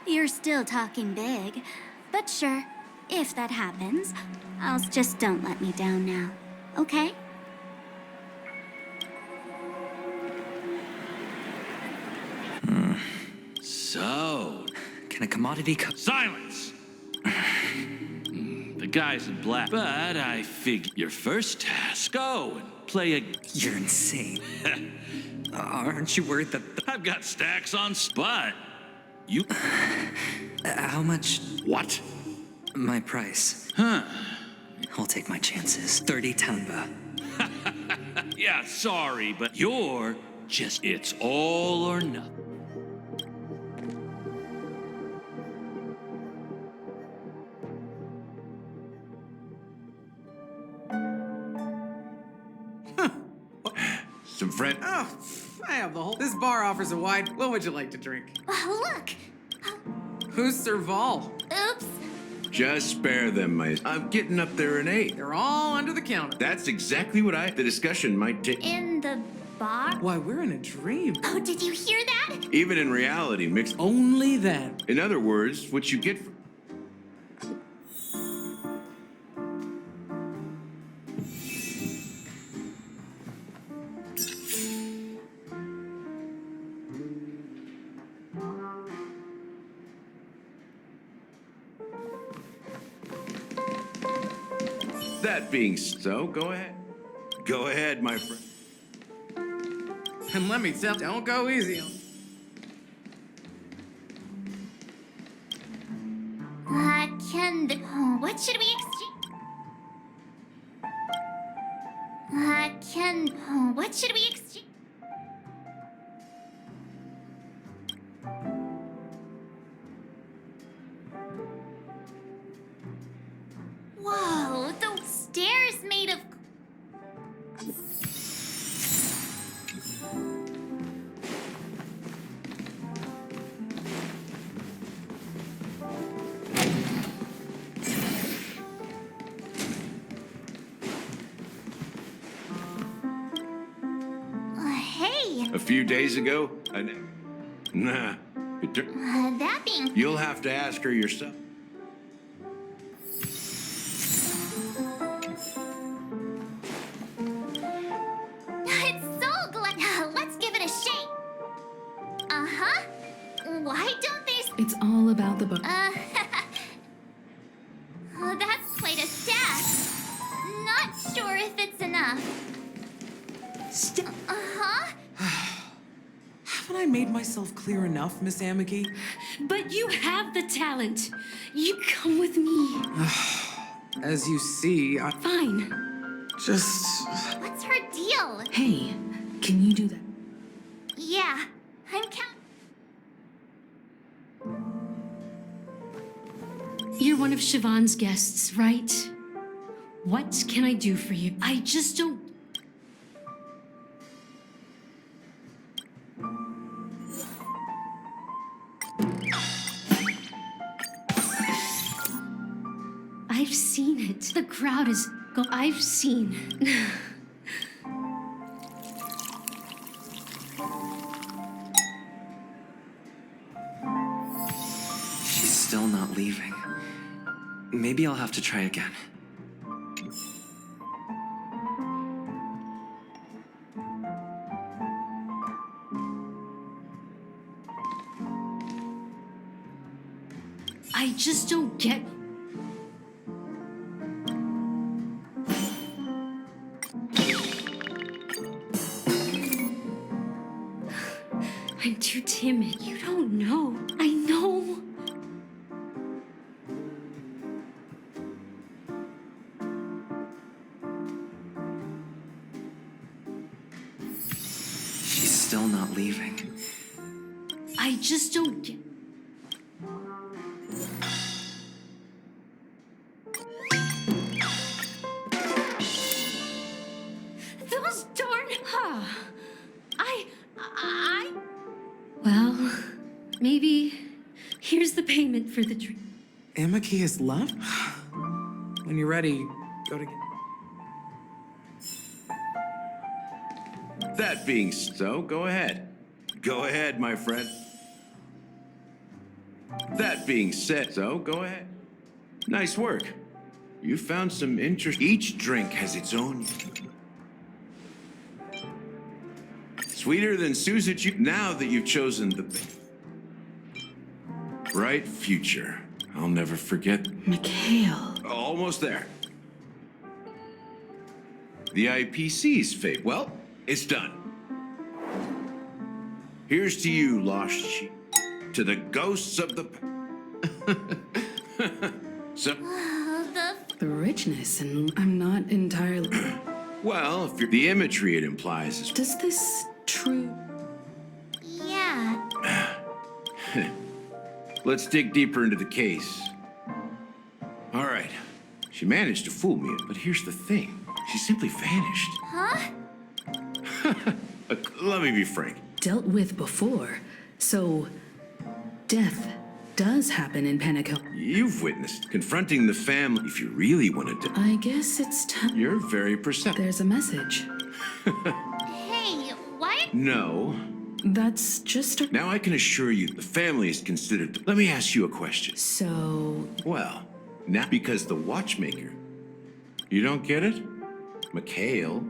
You're still talking big, but sure, if that happens, just don't let me down now, okay? So... Can a commodity Silence! The guy's in black, but I figure your first task, go and play a... You're insane. Aren't you worried that... I've got stacks on spot. You... How much... What? My price. Huh. I'll take my chances. 30 tanba. Yeah, sorry, but you're just... It's all or nothing. Some friend... Oh, I have the whole... This bar offers a wide... What would you like to drink? Oh, look! Who's Serval? Oops. Just spare them, I'm getting up there in 8. They're all under the counter. That's exactly what The discussion might take... In the bar? Why, we're in a dream. Oh, did you hear that? Even in reality, mixed... Only that. In other words, what you get... That being so, go ahead. Go ahead, my friend. And let me tell, don't go easy on. What should we exchange? What should we exchange? Whoa, the stairs made of... A few days ago, nah, That being... You'll have to ask her yourself. It's so glad... Let's give it a shake. Uh-huh. Why don't they... It's all about the book. That's quite a stash. Not sure if it's enough. Uh-huh. Haven't I made myself clear enough, Miss Amiki? But you have the talent. You come with me. As you see, I... Fine. Just... What's her deal? Hey, can you do that? Yeah, I'm count... You're one of Siobhan's guests, right? What can I do for you? I just don't... I've seen it. The crowd is... I've seen. She's still not leaving. Maybe I'll have to try again. I just don't get... I'm too timid. You don't know. I know. She's still not leaving. I just don't get... Those darn... Well, maybe here's the payment for the drink. Amiki has left? When you're ready, go to... That being so, go ahead. Go ahead, my friend. That being said, so go ahead. Nice work. You found some interest. Each drink has its own... Sweeter than Suzuki. Now that you've chosen the bright future, I'll never forget. Mikhail. Almost there. The IPC's fate. Well, it's done. Here's to you, lost sheep. To the ghosts of the... The richness, and I'm not entirely... Well, if you're... The imagery it implies is... Does this true? Yeah. Let's dig deeper into the case. All right. She managed to fool me, but here's the thing. She simply vanished. Huh? Let me be frank. Dealt with before, so death does happen in Panico. You've witnessed confronting the family. If you really want to... I guess it's time. You're very perceptive. There's a message. Hey, what? No. That's just a... Now I can assure you the family is considered... Let me ask you a question. So... Well, now because the watchmaker... You don't get it? Mikhail...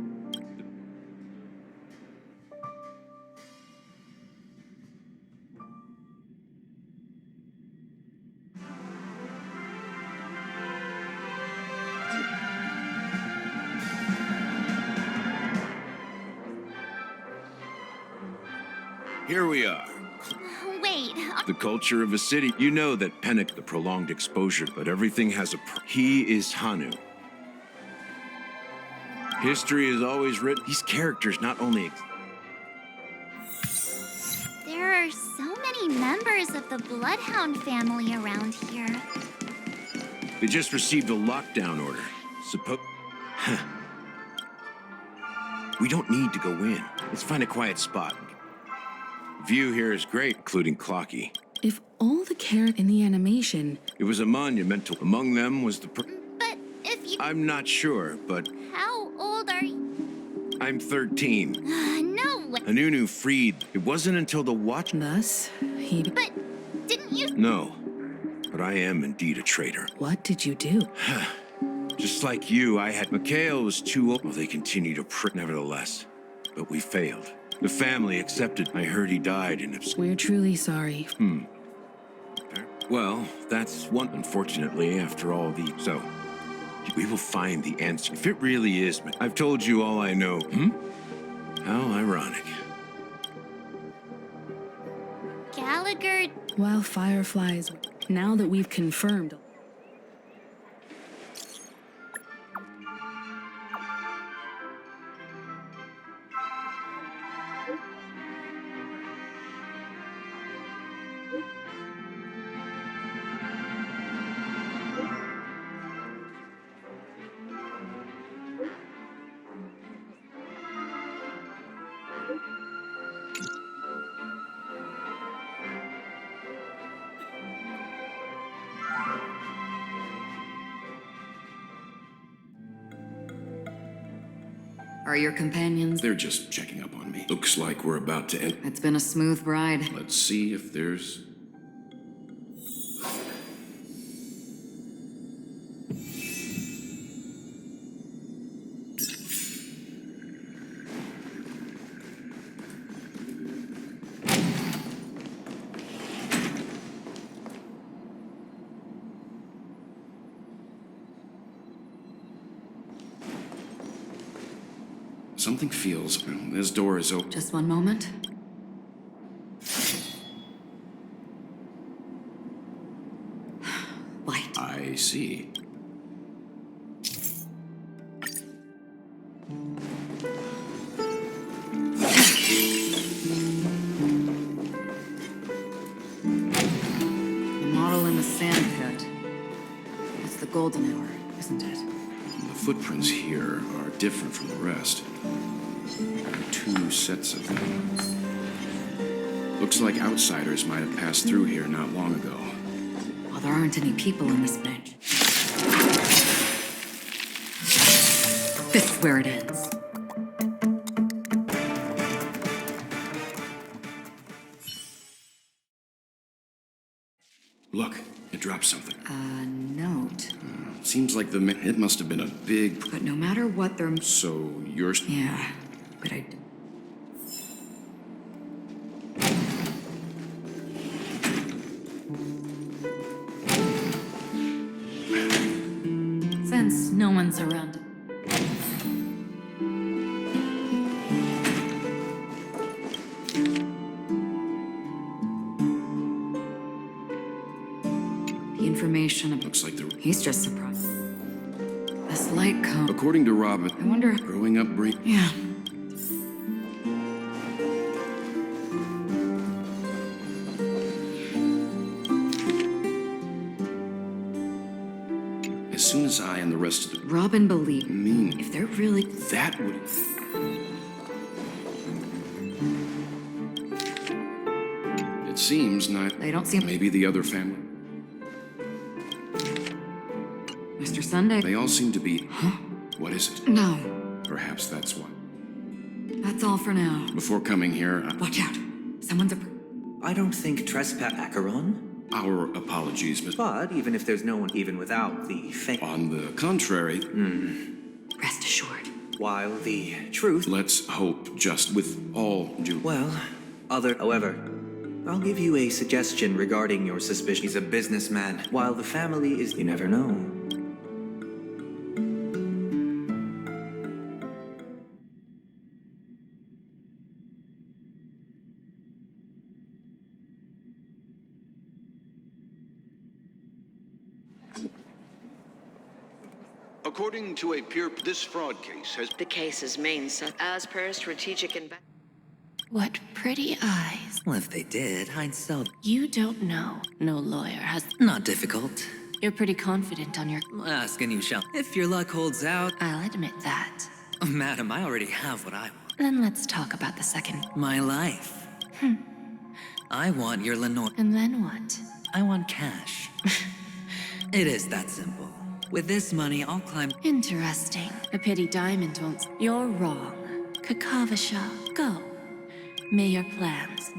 Here we are. Wait. The culture of a city. You know that Pennick, the prolonged exposure, but everything has a... He is Hanu. History is always written. These characters not only... There are so many members of the Bloodhound family around here. They just received a lockdown order. We don't need to go in. Let's find a quiet spot. View here is great, including Clocky. If all the care in the animation... It was a monumental. Among them was the... But if you... I'm not sure, but... How old are you? I'm 13. No way. Anunu freed. It wasn't until the watch... Thus, he... But Didn't you? No, but I am indeed a traitor. What did you do? Just like you, I had... Mikhail was too old. Well, they continue to nevertheless. But we failed. The family accepted. I heard he died in We're truly sorry. Well, that's one. Unfortunately, after all the... So, we will find the answer. If it really is... I've told you all I know. How ironic. Gallagher... While fireflies... Now that we've confirmed... Are your companions? They're just checking up on me. Looks like we're about to end. It's been a smooth ride. Let's see if there's... Something feels... This door is open. Just one moment. Light. I see. The model in the sand pit. It's the golden hour, isn't it? The footprints here are different from the rest. There are 2 sets of them. Looks like outsiders might have passed through here not long ago. Well, there aren't any people in this bench. This is where it ends. Look, it dropped something. A note. Seems like it must have been a big... But no matter what they're... So, yours... Yeah, but I... Since no one's around. The information... Looks like the... He's just surprised. This light cone... According to Robin... I wonder... Growing up... Yeah. As soon as I and the rest of the... Robin believed... If they're really... That would... It seems not... They don't seem... Maybe the other family... Mr. Sunday... They all seem to be... Huh? What is it? No. Perhaps that's what. That's all for now. Before coming here... Watch out. Someone's a... I don't think trespass... Acheron? Our apologies, Miss... But even if there's no one, even without the fake... On the contrary... Rest assured. While the truth... Let's hope just with all due... Well, however, I'll give you a suggestion regarding your suspicion. He's a businessman, while the family is... You never know. According to a peer, this fraud case has... The case's main as per strategic What pretty eyes. Well, if they did, I'd sell... You don't know. No lawyer has... Not difficult. You're pretty confident on your... Ask and you shall. If your luck holds out... I'll admit that. Oh, madam, I already have what I want. Then let's talk about the second. My life. I want your Lenore. And then what? I want cash. It is that simple. With this money, I'll climb... Interesting. A pity diamond won't... You're wrong. Kakavasha, go. May your plans...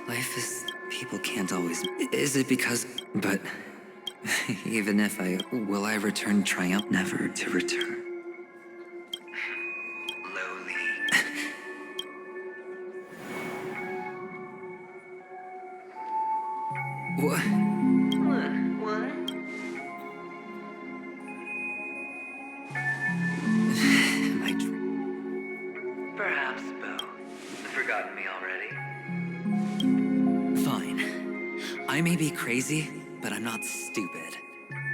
Life is People can't always... Is it because... But... Even if I... Will I return triumph? Never to return. What? What? My dream. Perhaps both. Forgotten me already? Fine. I may be crazy, but I'm not stupid.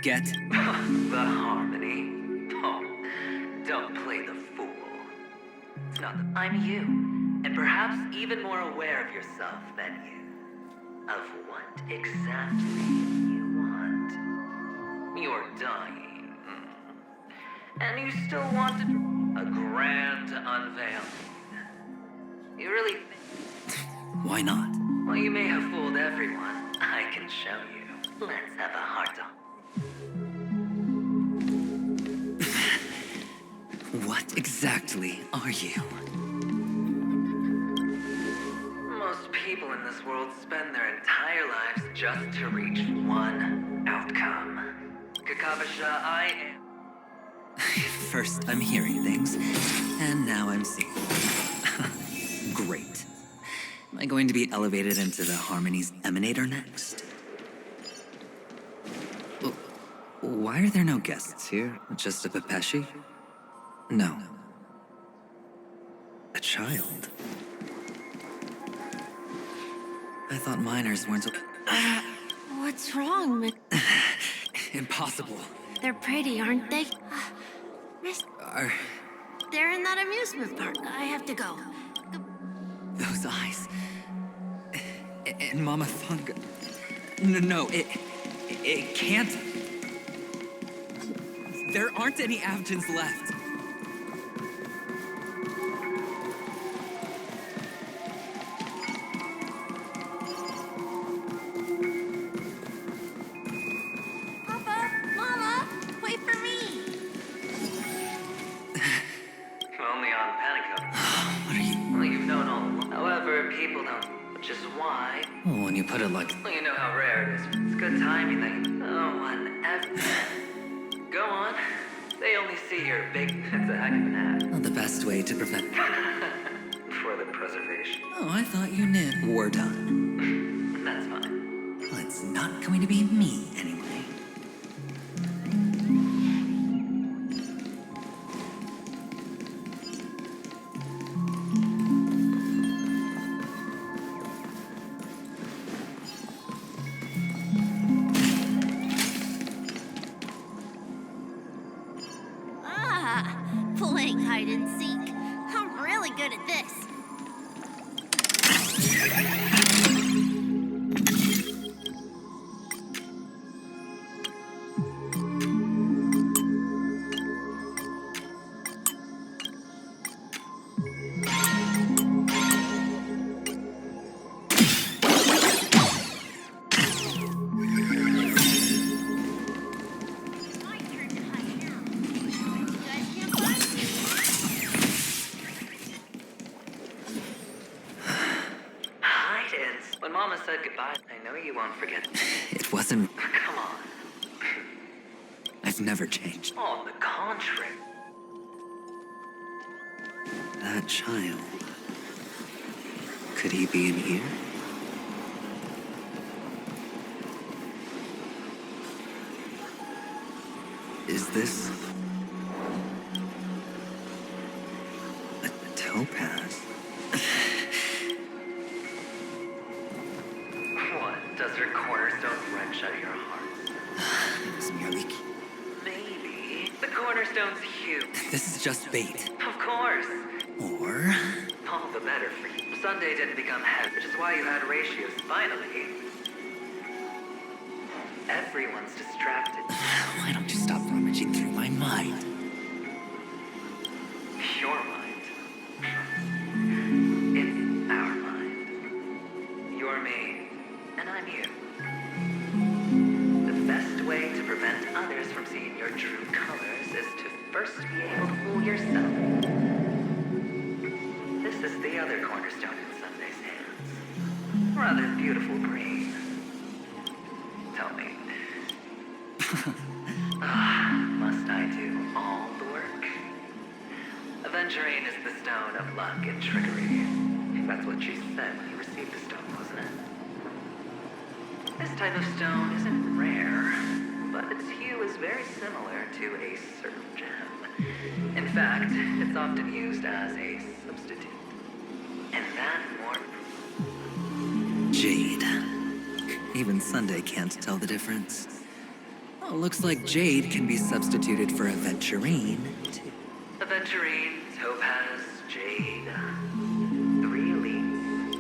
Get? The harmony? Oh, don't play the fool. It's not the... I'm you, and perhaps even more aware of yourself than you. Of what exactly you want. You're dying. And you still want a grand unveiling. You really think... Why not? Well, you may have fooled everyone. I can show you. Let's have a heart-on. What exactly are you? Most people in this world spend their entire lives just to reach one outcome. Kakavasha, I am... First, I'm hearing things, and now I'm seeing. Great. Am I going to be elevated into the Harmony's emanator next? Why are there no guests here? Just a Pepeshi? No. A child. I thought minors weren't... What's wrong, Mick? Impossible. They're pretty, aren't they? Miss... They're in that amusement park. I have to go. Those eyes. And Mama Funga. No, it can't... There aren't any Avgens left. Papa! Mama! Wait for me! Only on Panico. What are you... Well, you've known all along. However, people don't. Which is why... Well, when you put it like... Well, you know how rare it is. It's good timing that you... Oh, whatever. Go on. They only see your big... It's a heck of an ass. Well, the best way to prevent... For the preservation. Oh, I thought you knew. We're done. That's fine. Well, it's not going to be me, anyway. Playing hide and seek. I'm really good at this. When Mama said goodbye, I know you won't forget. It wasn't... Come on. I've never changed. On the contrary. That child... Could he be in here? Is this... a topaz? What? Does her cornerstone wrench at your heart? It was merely... Maybe. The cornerstone's huge. This is just bait. Of course. Or... All the better for you. Sunday didn't become heavy, which is why you had ratios finally. Everyone's distracted. Why don't you stop rummaging through my mind? Your mind. It's our mind. You're me, and I'm you. The best way to prevent others from seeing your true colors is to first be able to fool yourself. This is the other cornerstone in Sunday's hands. rather beautiful green. Tell me. Must I do all the work? Aventurine is the stone of luck and trickery. That's what she said when you received the stone, wasn't it? This type of stone isn't rare, but its hue is very similar to a certain gem. In fact, it's often used as a substitute. And that more... Jade. Even Sunday can't tell the difference. Oh, looks like jade can be substituted for aventurine, too. Aventurine, topaz, jade. Really?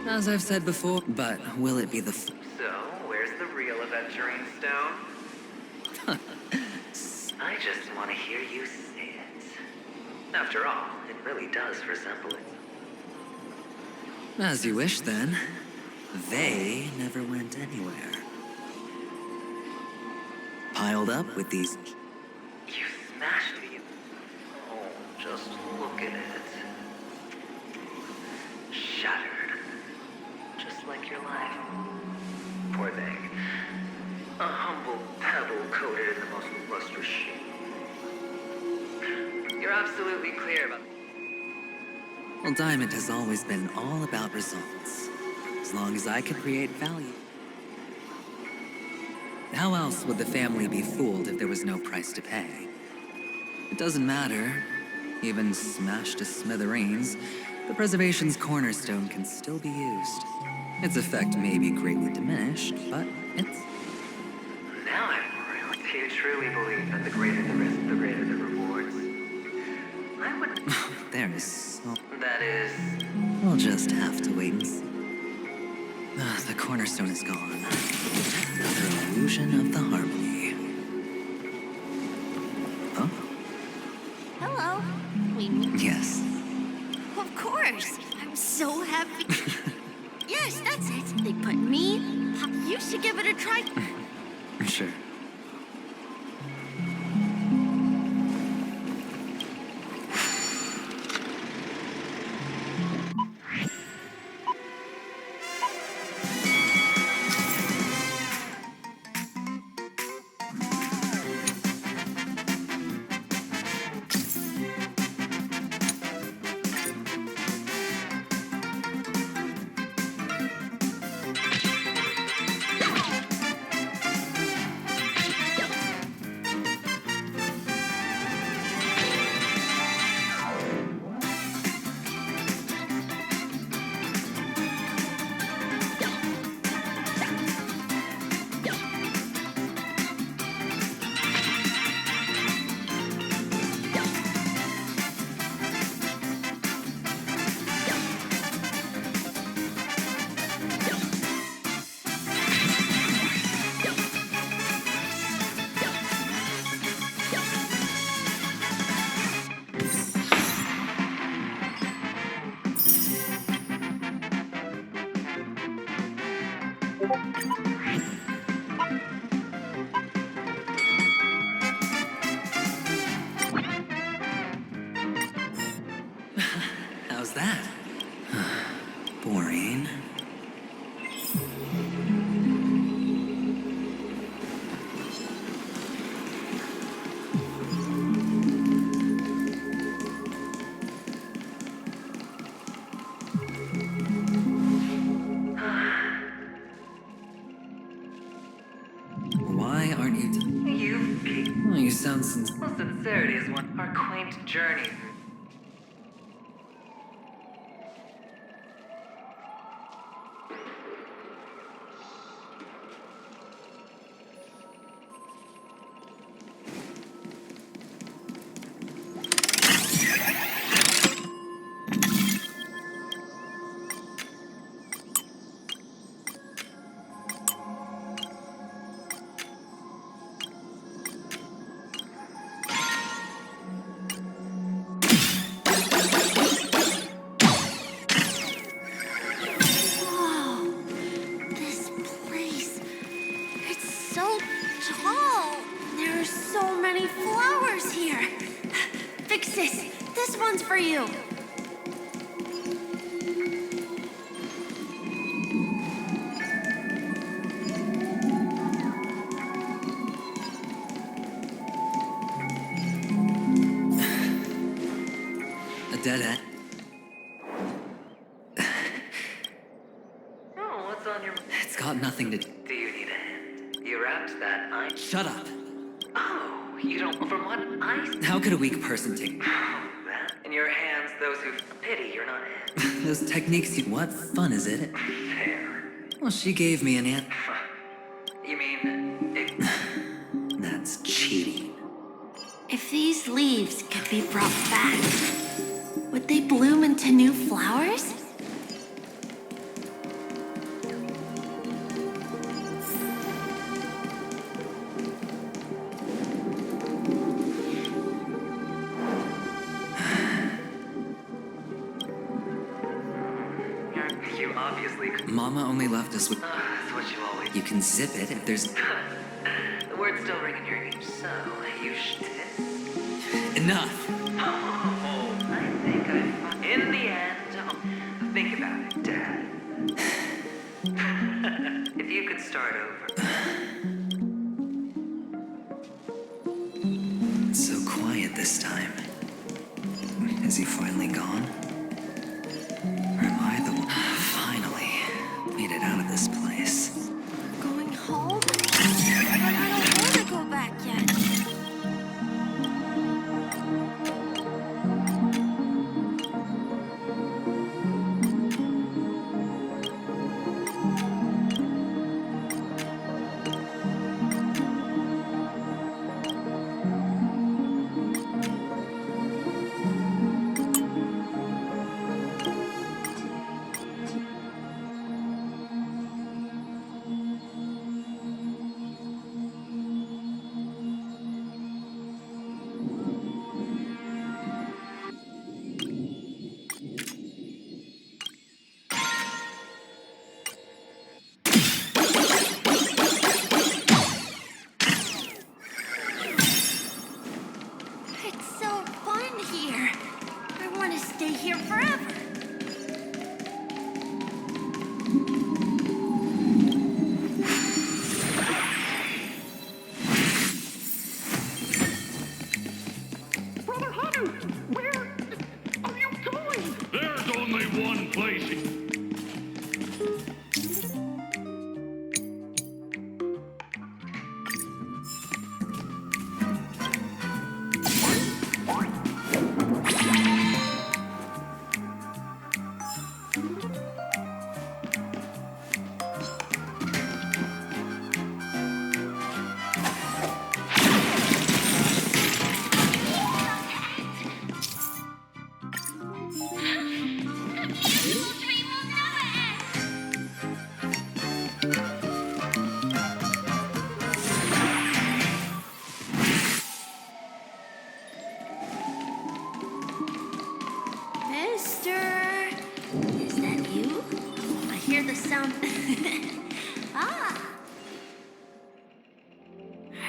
As I've said before, but will it be the... So, where's the real aventurine stone? I just want to hear you say it. After all, it really does resemble it. As you wish, then. They never went anywhere. Piled up with these... You smashed me. Oh, just look at it. Shattered. Just like your life. Poor thing. A humble pebble coated in the most lustrous sheen. You're absolutely clear about... Well, Diamond has always been all about results. As long as I can create value. How else would the family be fooled if there was no price to pay? It doesn't matter. Even smashed to smithereens, the preservation's cornerstone can still be used. Its effect may be greatly diminished, but it's... Now I'm really... Do you truly believe that the greater the risk, the greater the rewards? I would... There is so... That is... We'll just have to wait and see. The cornerstone is gone. Another illusion of the harmony. Oh? Hello. Yes. Of course. I'm so happy. Yes, that's it. They put me... You should give it a try. Sure. How's that? Boring. Why aren't you... Oh, you sound sincere. Well, sincerity is one... Our quaint journey. This one's for you. dead end. Oh, what's on your... It's got nothing to do. Do you need a hand? You wrapped that eye... Shut up. Oh, you don't... From what I... How could a weak person take... that? In your hands, those who pity you're not in. Those techniques you... What fun is it? Fair. Well, she gave me an ant... You mean... That's cheating. If these leaves could be brought back, would they bloom into new flowers? You obviously... Mama only left us with... That's what you always... You can zip it if there's... The word's still ringing your ears, so you should... Enough! Oh, I think I... In the end... think about it, Dad. If you could start over... It's so quiet this time. Is he finally gone? Or am I the one? Finally made it out of this place. Going home? I don't want to go back yet.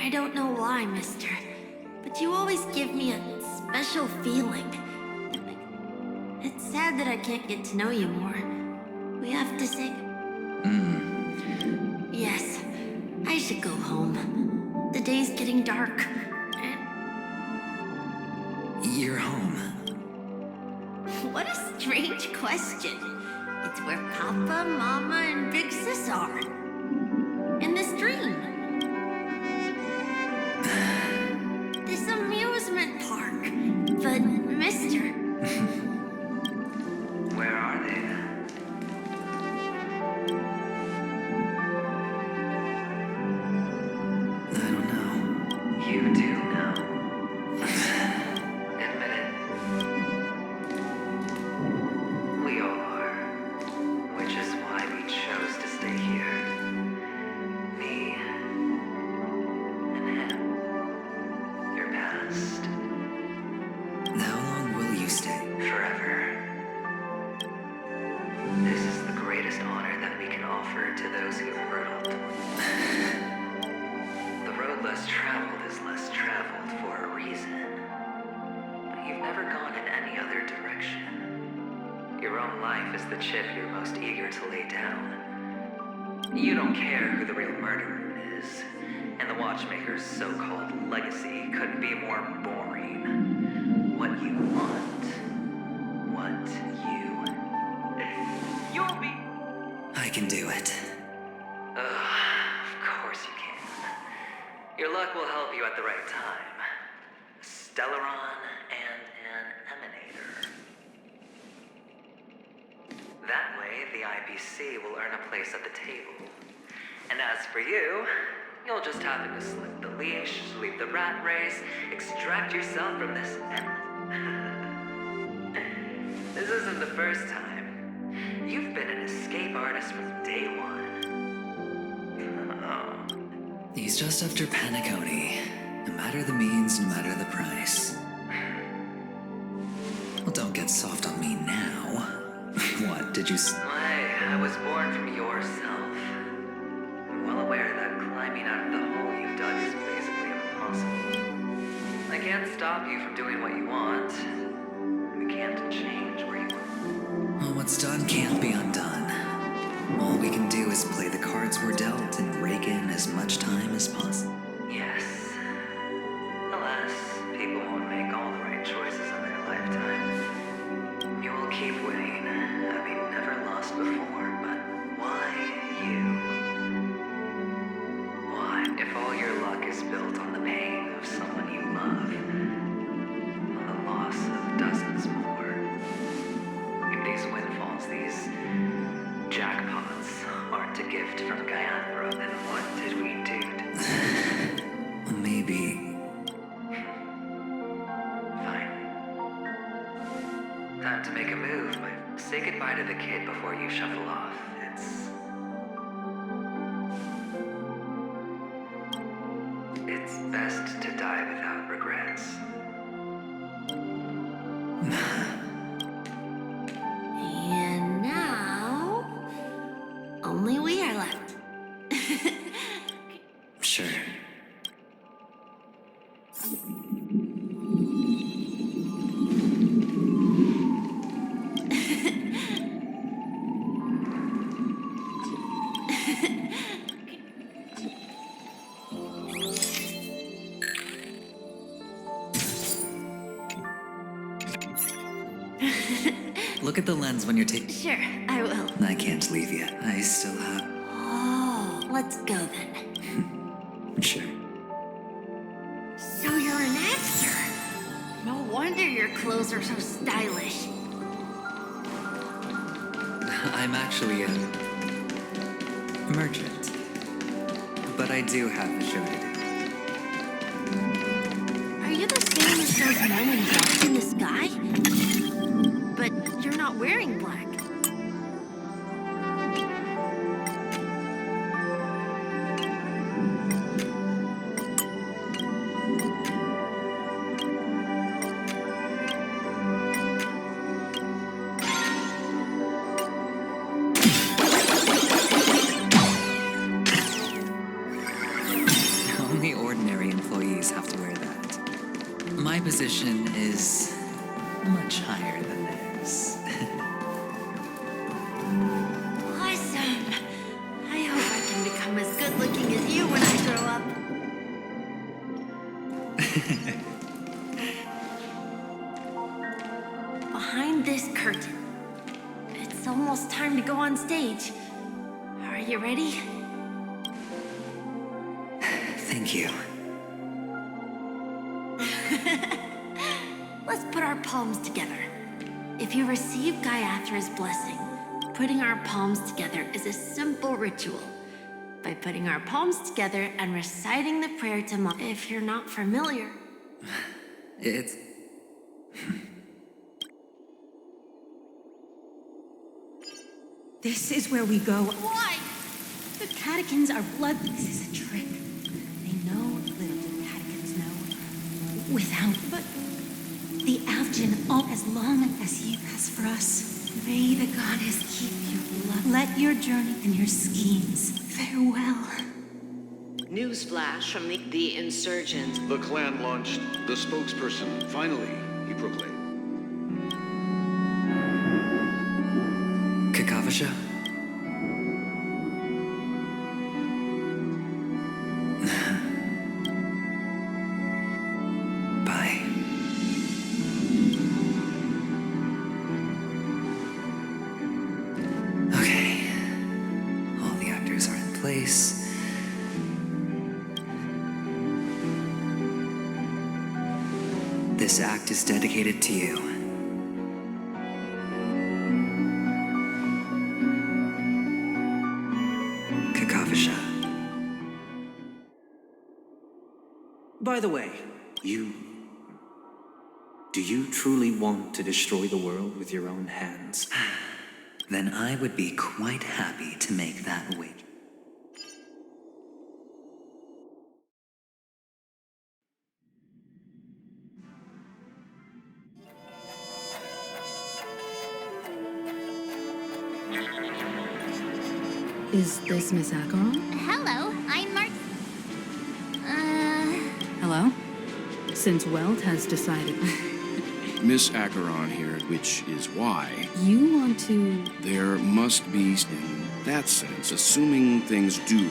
I don't know why, mister, but you always give me a special feeling. It's sad that I can't get to know you more. We have to say... Yes, I should go home. The day's getting dark. You're home. What a strange question. It's where Papa, Mama, and Big Sis are. In this dream. This amusement park. But, mister... Where are they then? I don't know. You do know. Admit it. We all are. Which is why we chose to stay here. Me and him. Your past. How long will you stay? Forever. This is the greatest honor that we can offer to those who have hurdled. The road less traveled is less traveled for a reason. But you've never gone in any other direction. Your own life is the chip you're most eager to lay down. You don't care who the real murderer is, and the Watchmaker's so-called legacy couldn't be more boring. What you want what you'll be. I can do it. Of course you can. Your luck will help you at the right time. A Stellaron and an Emanator. That way, the IBC will earn a place at the table. And as for you, you'll just happen to slip the leash, sweep the rat race, extract yourself from this This isn't the first time. You've been an escape artist from day one. He's just after Penacony. No matter the means, no matter the price. Well, don't get soft on me now. What, did you I was born from yourself. I'm well aware that climbing out of the hole you've dug is basically impossible. I can't stop you from doing what you want. We can't change where you want. Well, what's done can't be undone. All we can do is play the cards we're dealt and rake in as much time as possible. Yes. Alas, people won't make all the right choices in their lifetime. You will keep winning, having never lost before, but why you? Why, if all your luck is built on the pain of someone you love, on the loss of dozens more? If these windfalls, these jackpots, aren't a gift from Gaiathra, then what did we do to... Maybe. Fine. Time to make a move, but say goodbye to the kid before you shuffle off. It's best to die without regrets. And now, only we are left. Sure. Look at the lens when you're taking. Sure, I will. I can't leave yet. I still have. Oh, let's go then. Sure. So you're an actor. No wonder your clothes are so stylish. I'm actually a merchant. But I do have a show to do. Are you the same as those men in black in the sky? But you're not wearing black. Only ordinary employees have to wear that. My position is much higher than theirs. Awesome. I hope I can become as good looking as you when I grow up. Behind this curtain. It's almost time to go on stage. Are you ready? Thank you. Let's put our palms together. If you receive Gaiathra's blessing, putting our palms together is a simple ritual. By putting our palms together and reciting the prayer to Mom. If you're not familiar. It's... This is where we go. Why? The catechins are blood. This is a trick. They know little do the catechins know. Without, but the Algin, all as long as you ask for us. May the goddess keep you, love. Let your journey and your schemes. Farewell. Newsflash from the insurgents. The clan launched the spokesperson. Finally, he proclaimed. Kakavasha? Bye. peace. This act is dedicated to you. Kakavasha. By the way, do you truly want to destroy the world with your own hands? Then I would be quite happy to make that wager. Is this Miss Acheron? Hello, I'm Mark. Hello? Since Welt has decided... Miss Acheron here, which is why... You want to... There must be, in that sense, assuming things do...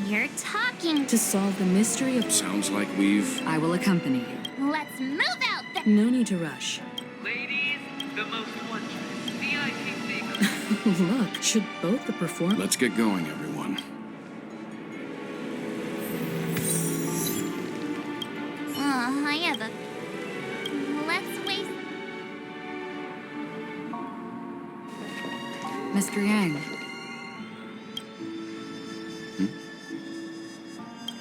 You're talking... To solve the mystery of... Sounds like we've... I will accompany you. Let's move out there! No need to rush. Ladies, the most wondrous VIP thing. Look, should both the perform... Let's get going, everyone. I have a... Let's waste... Mr. Yang.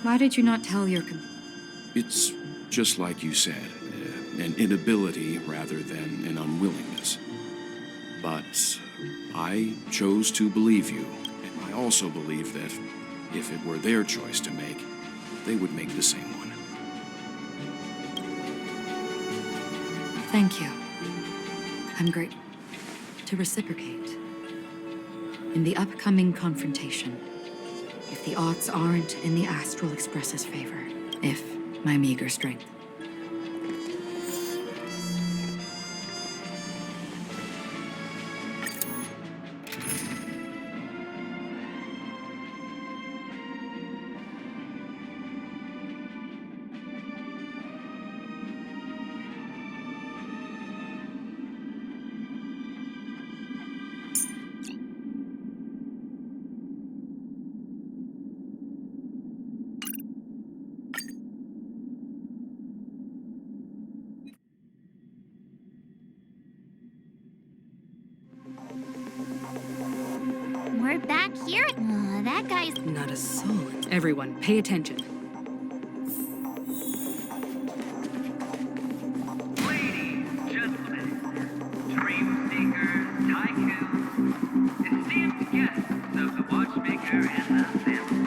Why did you not tell your... It's just like you said, an inability rather than an unwillingness. But I chose to believe you, and I also believe that if it were their choice to make, they would make the same one. Thank you. I'm great to reciprocate. In the upcoming confrontation, if the odds aren't in the Astral Express's favor, if my meager strength. We're back here? That guy's... Not a soul. Everyone, pay attention. Ladies, gentlemen, dream seekers, tycoons, esteemed guests of the watchmaker and the family.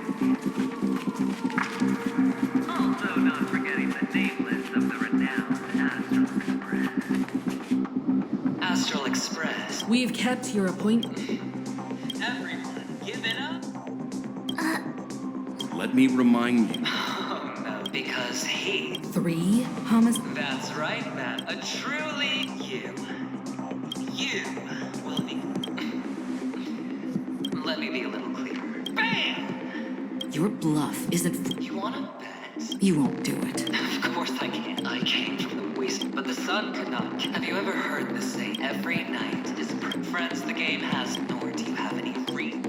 Also not forgetting the nameless of the renowned Astral Express. Astral Express. We've kept your appointment. Everyone, give it up. Let me remind you. Oh no, because he... 3 homicides. That's right, Matt. A truly you. You will be... Let me be a little clearer. Bam! Your bluff isn't... You wanna bet? You won't do it. Of course I can. I came from the waste, but the sun could not. Have you ever heard this say, every night is... Friends, the game has... Nor do you have any reason.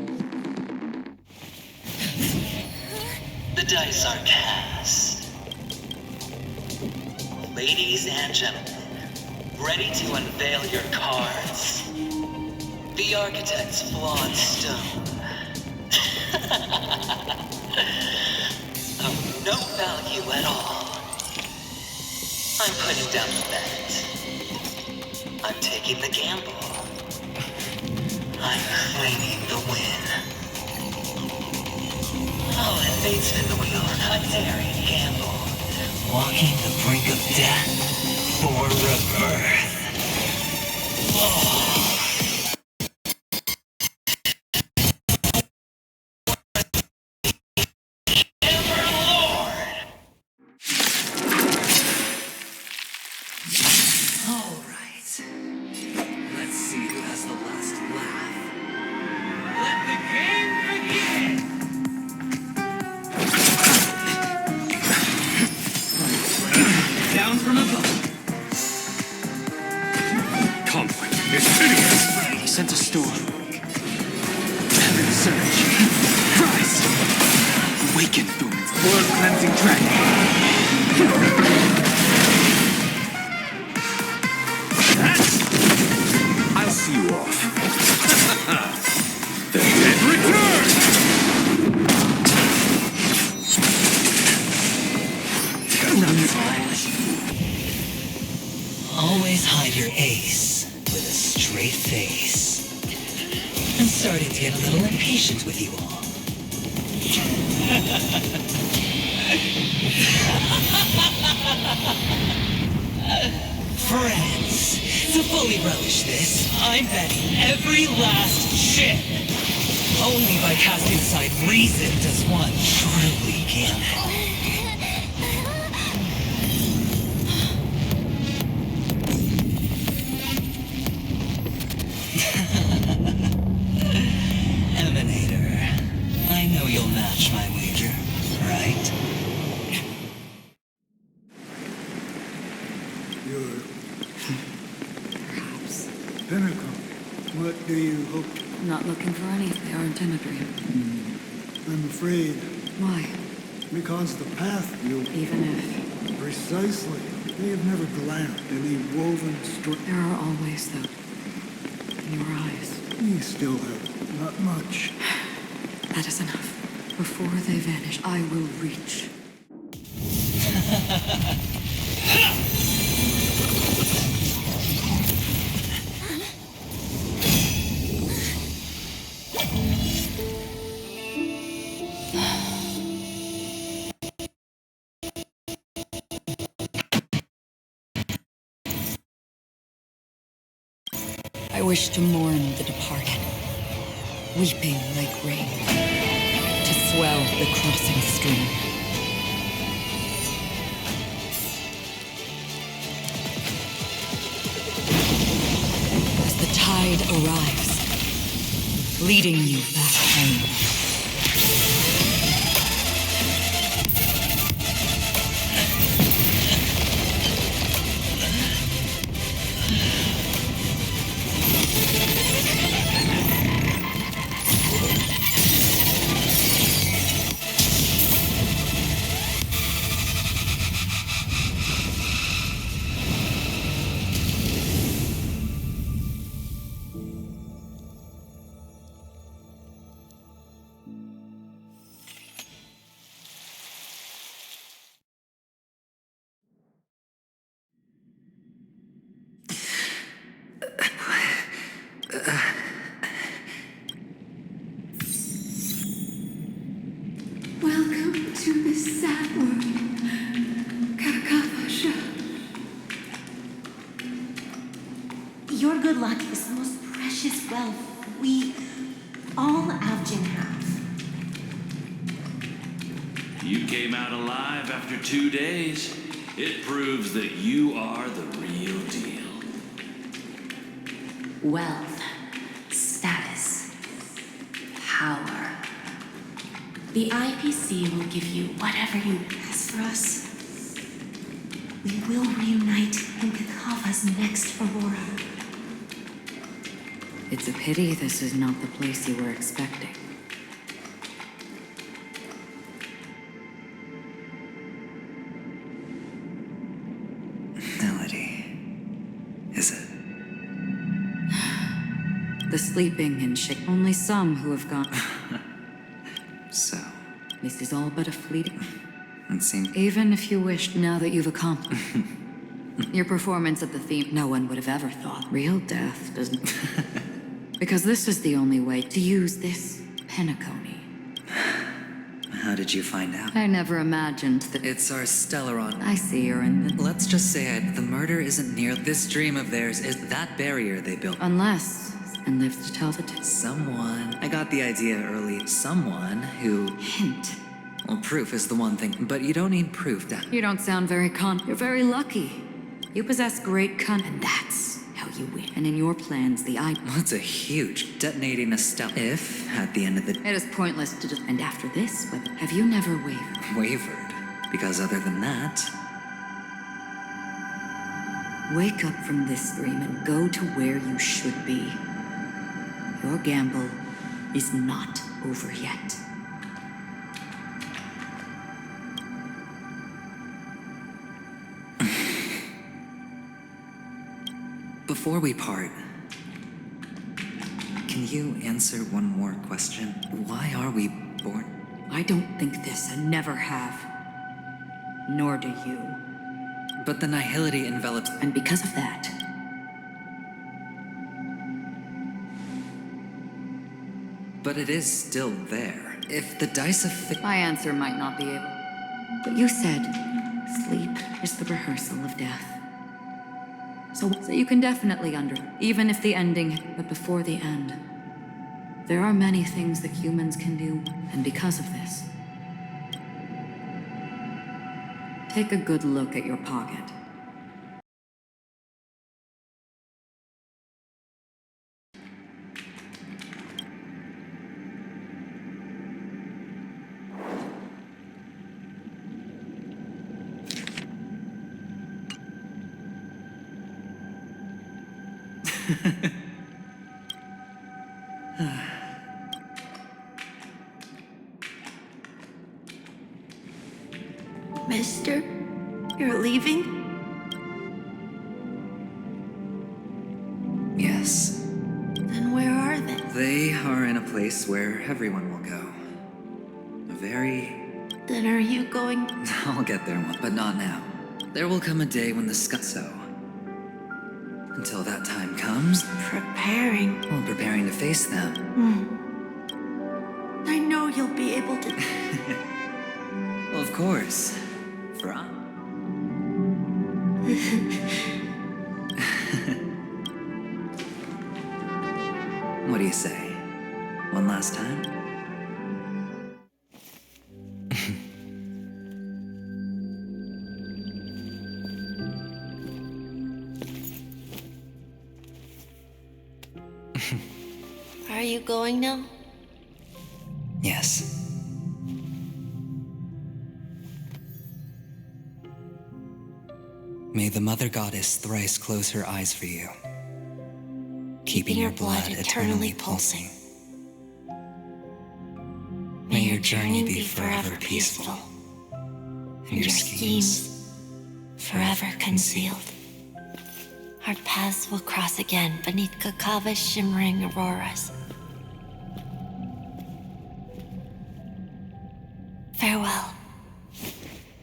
The dice are cast. Ladies and gentlemen, ready to unveil your cards. The architect's flawed stone. Of no value at all. I'm putting down the bet. I'm taking the gamble. I'm claiming the win. Oh, and fate spin the wheel. A daring gamble. Walking the brink of death for rebirth. Oh. Sent a storm. Heaven surge. Rise! I'll see you off. The dead return! Always hide your ace with a straight face. I'm starting to get a little impatient with you all. Friends, to fully relish this, I'm betting every last chip. Only by casting aside reason does one truly gamble. Emanator, I know you'll match my wager, right? Perhaps. Pinnacle, what do you hope? Not looking for anything. They aren't in a dream. I'm afraid. Why? Because the path you... Even if... Precisely. They have never glamped any woven There are always, though, in your eyes. We still have not much. That is enough. Before they vanish, I will reach. I wish to mourn the departed, weeping like rain, to swell the crossing stream. As the tide arrives, leading you back home. Welcome to this sad world, Kakavasha. Your good luck is the most precious wealth we, all Avgin, have. You came out alive after 2 days. It proves that you are the real deal. Wealth, status, power. The IPC will give you whatever you ask for us. We will reunite in Kakava's next Aurora. It's a pity this is not the place you were expecting. Melody. Is it? The sleeping and shit. Only some who have gone. So, This is all but a fleeting. it seems... Even if you wished, now that you've accomplished your performance at the theme, no one would have ever thought. Real death doesn't... Because this is the only way to use this Penacony. How did you find out? I never imagined that... It's our Stellaron. I see you're in the... Let's just say the murder isn't near. This dream of theirs is that barrier they built. Unless... and lives to tell the tale. Someone. I got the idea early. Someone who... Hint. Well, proof is the one thing, but you don't need proof, You don't sound very You're very lucky. You possess great and that's how you win. And in your plans, the eye... Well, it's a huge detonating a step. If, at the end of the... It is pointless to just... And after this, have you never wavered? Wavered? Because other than that... Wake up from this dream and go to where you should be. Your gamble is not over yet. Before we part, can you answer one more question? Why are we born? I don't think this and never have. Nor do you. But the nihility envelops... And because of that, but it is still there. If the dice of fate... my answer might not be able. But you said, sleep is the rehearsal of death. So you can definitely even if the ending, but before the end. There are many things that humans can do, and because of this. Take a good look at your pocket. Mister, you're leaving? Yes. Then where are they? They are in a place where everyone will go. A very... Then are you going? I'll get there one, but not now. There will come a day when the sky... So... Until that time comes... Preparing. Well, preparing to face them. I know you'll be able to... Well, of course. For... What do you say? One last time? Are you going now? Yes. May the Mother Goddess thrice close her eyes for you, keeping your blood eternally pulsing. May your journey be forever peaceful, and your schemes forever concealed. Our paths will cross again beneath Kakava's shimmering auroras. Farewell,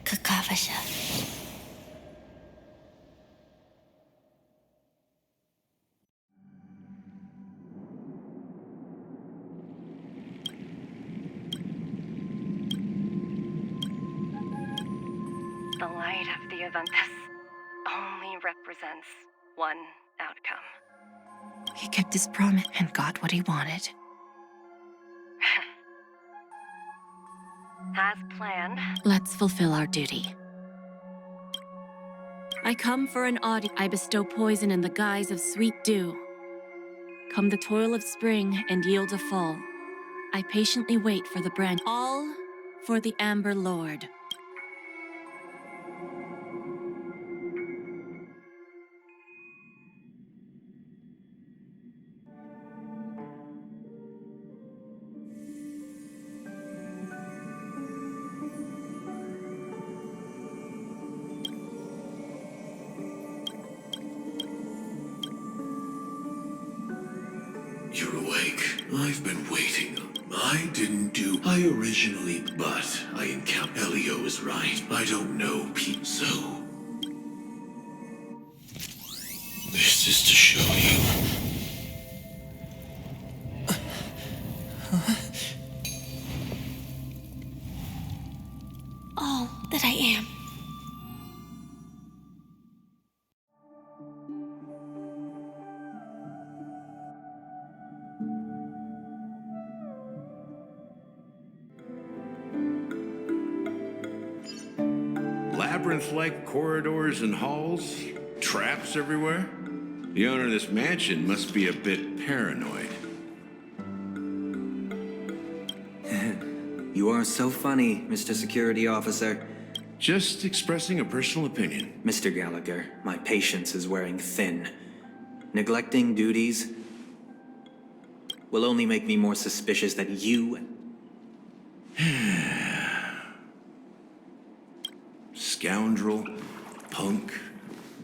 Kakavasha. The light of the event only represents one outcome. He kept his promise and got what he wanted. As planned. Let's fulfill our duty. I come for an audience. I bestow poison in the guise of sweet dew. Come the toil of spring and yield a fall. I patiently wait for the branch. All for the Amber Lord. You're awake. I've been waiting. I didn't do... I originally... But I encountered... Elio is right. I don't know Pete, so... This is to show you. All that I am. Labyrinth-like corridors and halls, traps everywhere. The owner of this mansion must be a bit paranoid. You are so funny, Mr. Security Officer. Just expressing a personal opinion. Mr. Gallagher, my patience is wearing thin. Neglecting duties will only make me more suspicious that you... Scoundrel, punk,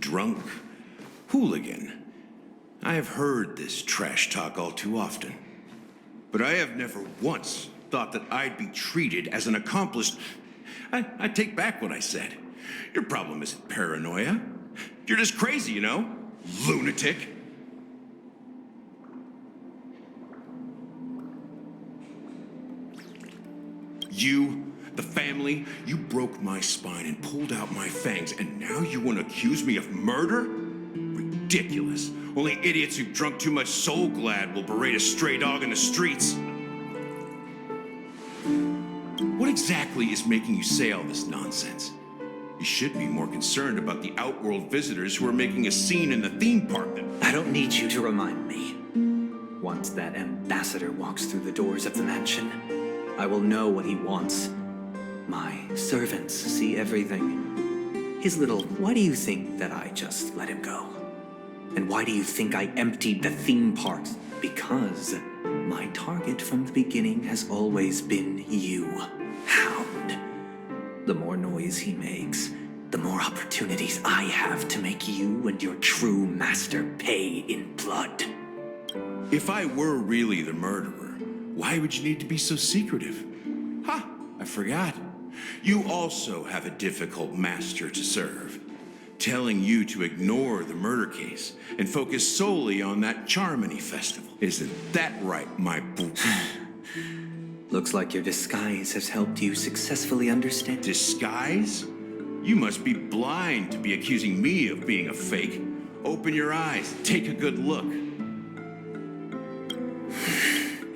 drunk, hooligan. I have heard this trash talk all too often. But I have never once thought that I'd be treated as an accomplished... I take back what I said. Your problem isn't paranoia. You're just crazy, you know? Lunatic. You, the family, you broke my spine and pulled out my fangs, and now you want to accuse me of murder? Ridiculous. Only idiots who've drunk too much Soul Glad will berate a stray dog in the streets. What exactly is making you say all this nonsense? You should be more concerned about the Outworld visitors who are making a scene in the theme park. I don't need you to remind me. Once that ambassador walks through the doors of the mansion, I will know what he wants. My servants see everything. His little, why do you think that I just let him go? And why do you think I emptied the theme parks? Because my target from the beginning has always been you, Hound. The more noise he makes, the more opportunities I have to make you and your true master pay in blood. If I were really the murderer, why would you need to be so secretive? Ha! I forgot. You also have a difficult master to serve, telling you to ignore the murder case and focus solely on that Charmony festival. Isn't that right, my boo? Looks like your disguise has helped you successfully understand. Disguise? You must be blind to be accusing me of being a fake. Open your eyes, take a good look.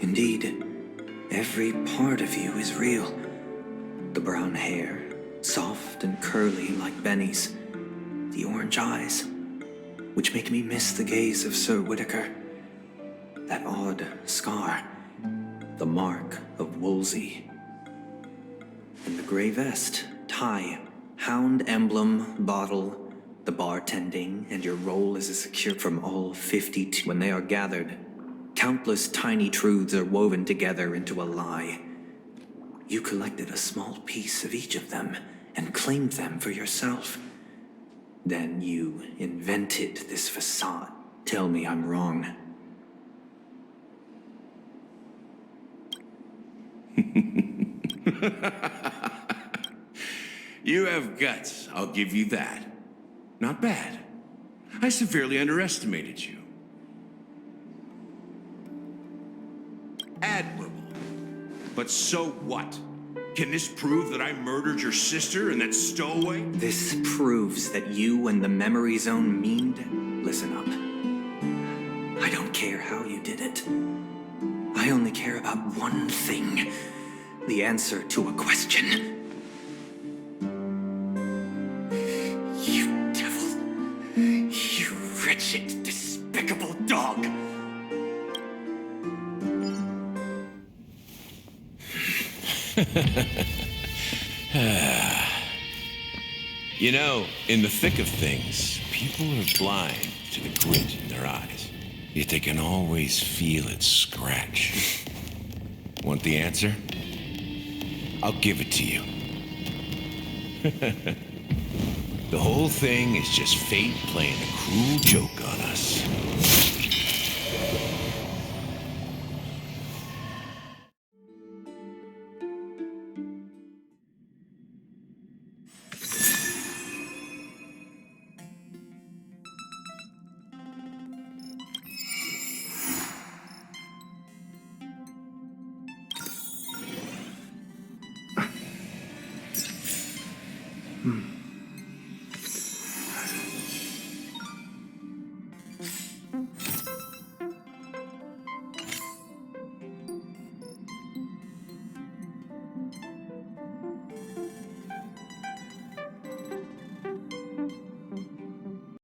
Indeed, every part of you is real. The brown hair, soft and curly like Benny's. The orange eyes, which make me miss the gaze of Sir Whitaker. That odd scar, the mark of Wolsey. And the gray vest, tie, hound emblem, bottle, the bartending, and your role as a secure from all 52. When they are gathered, countless tiny truths are woven together into a lie. You collected a small piece of each of them and claimed them for yourself. Then you invented this facade. Tell me I'm wrong. You have guts, I'll give you that. Not bad. I severely underestimated you. Admirable. But so what? Can this prove that I murdered your sister and that stowaway? This proves that you and the Memory Zone mean... Listen up. I don't care how you did it. I only care about one thing. The answer to a question. You devil. You wretched, despicable dog. You know, in the thick of things, people are blind to the grit in their eyes. Yet they can always feel it scratch. Want the answer? I'll give it to you. The whole thing is just fate playing a cruel joke on us.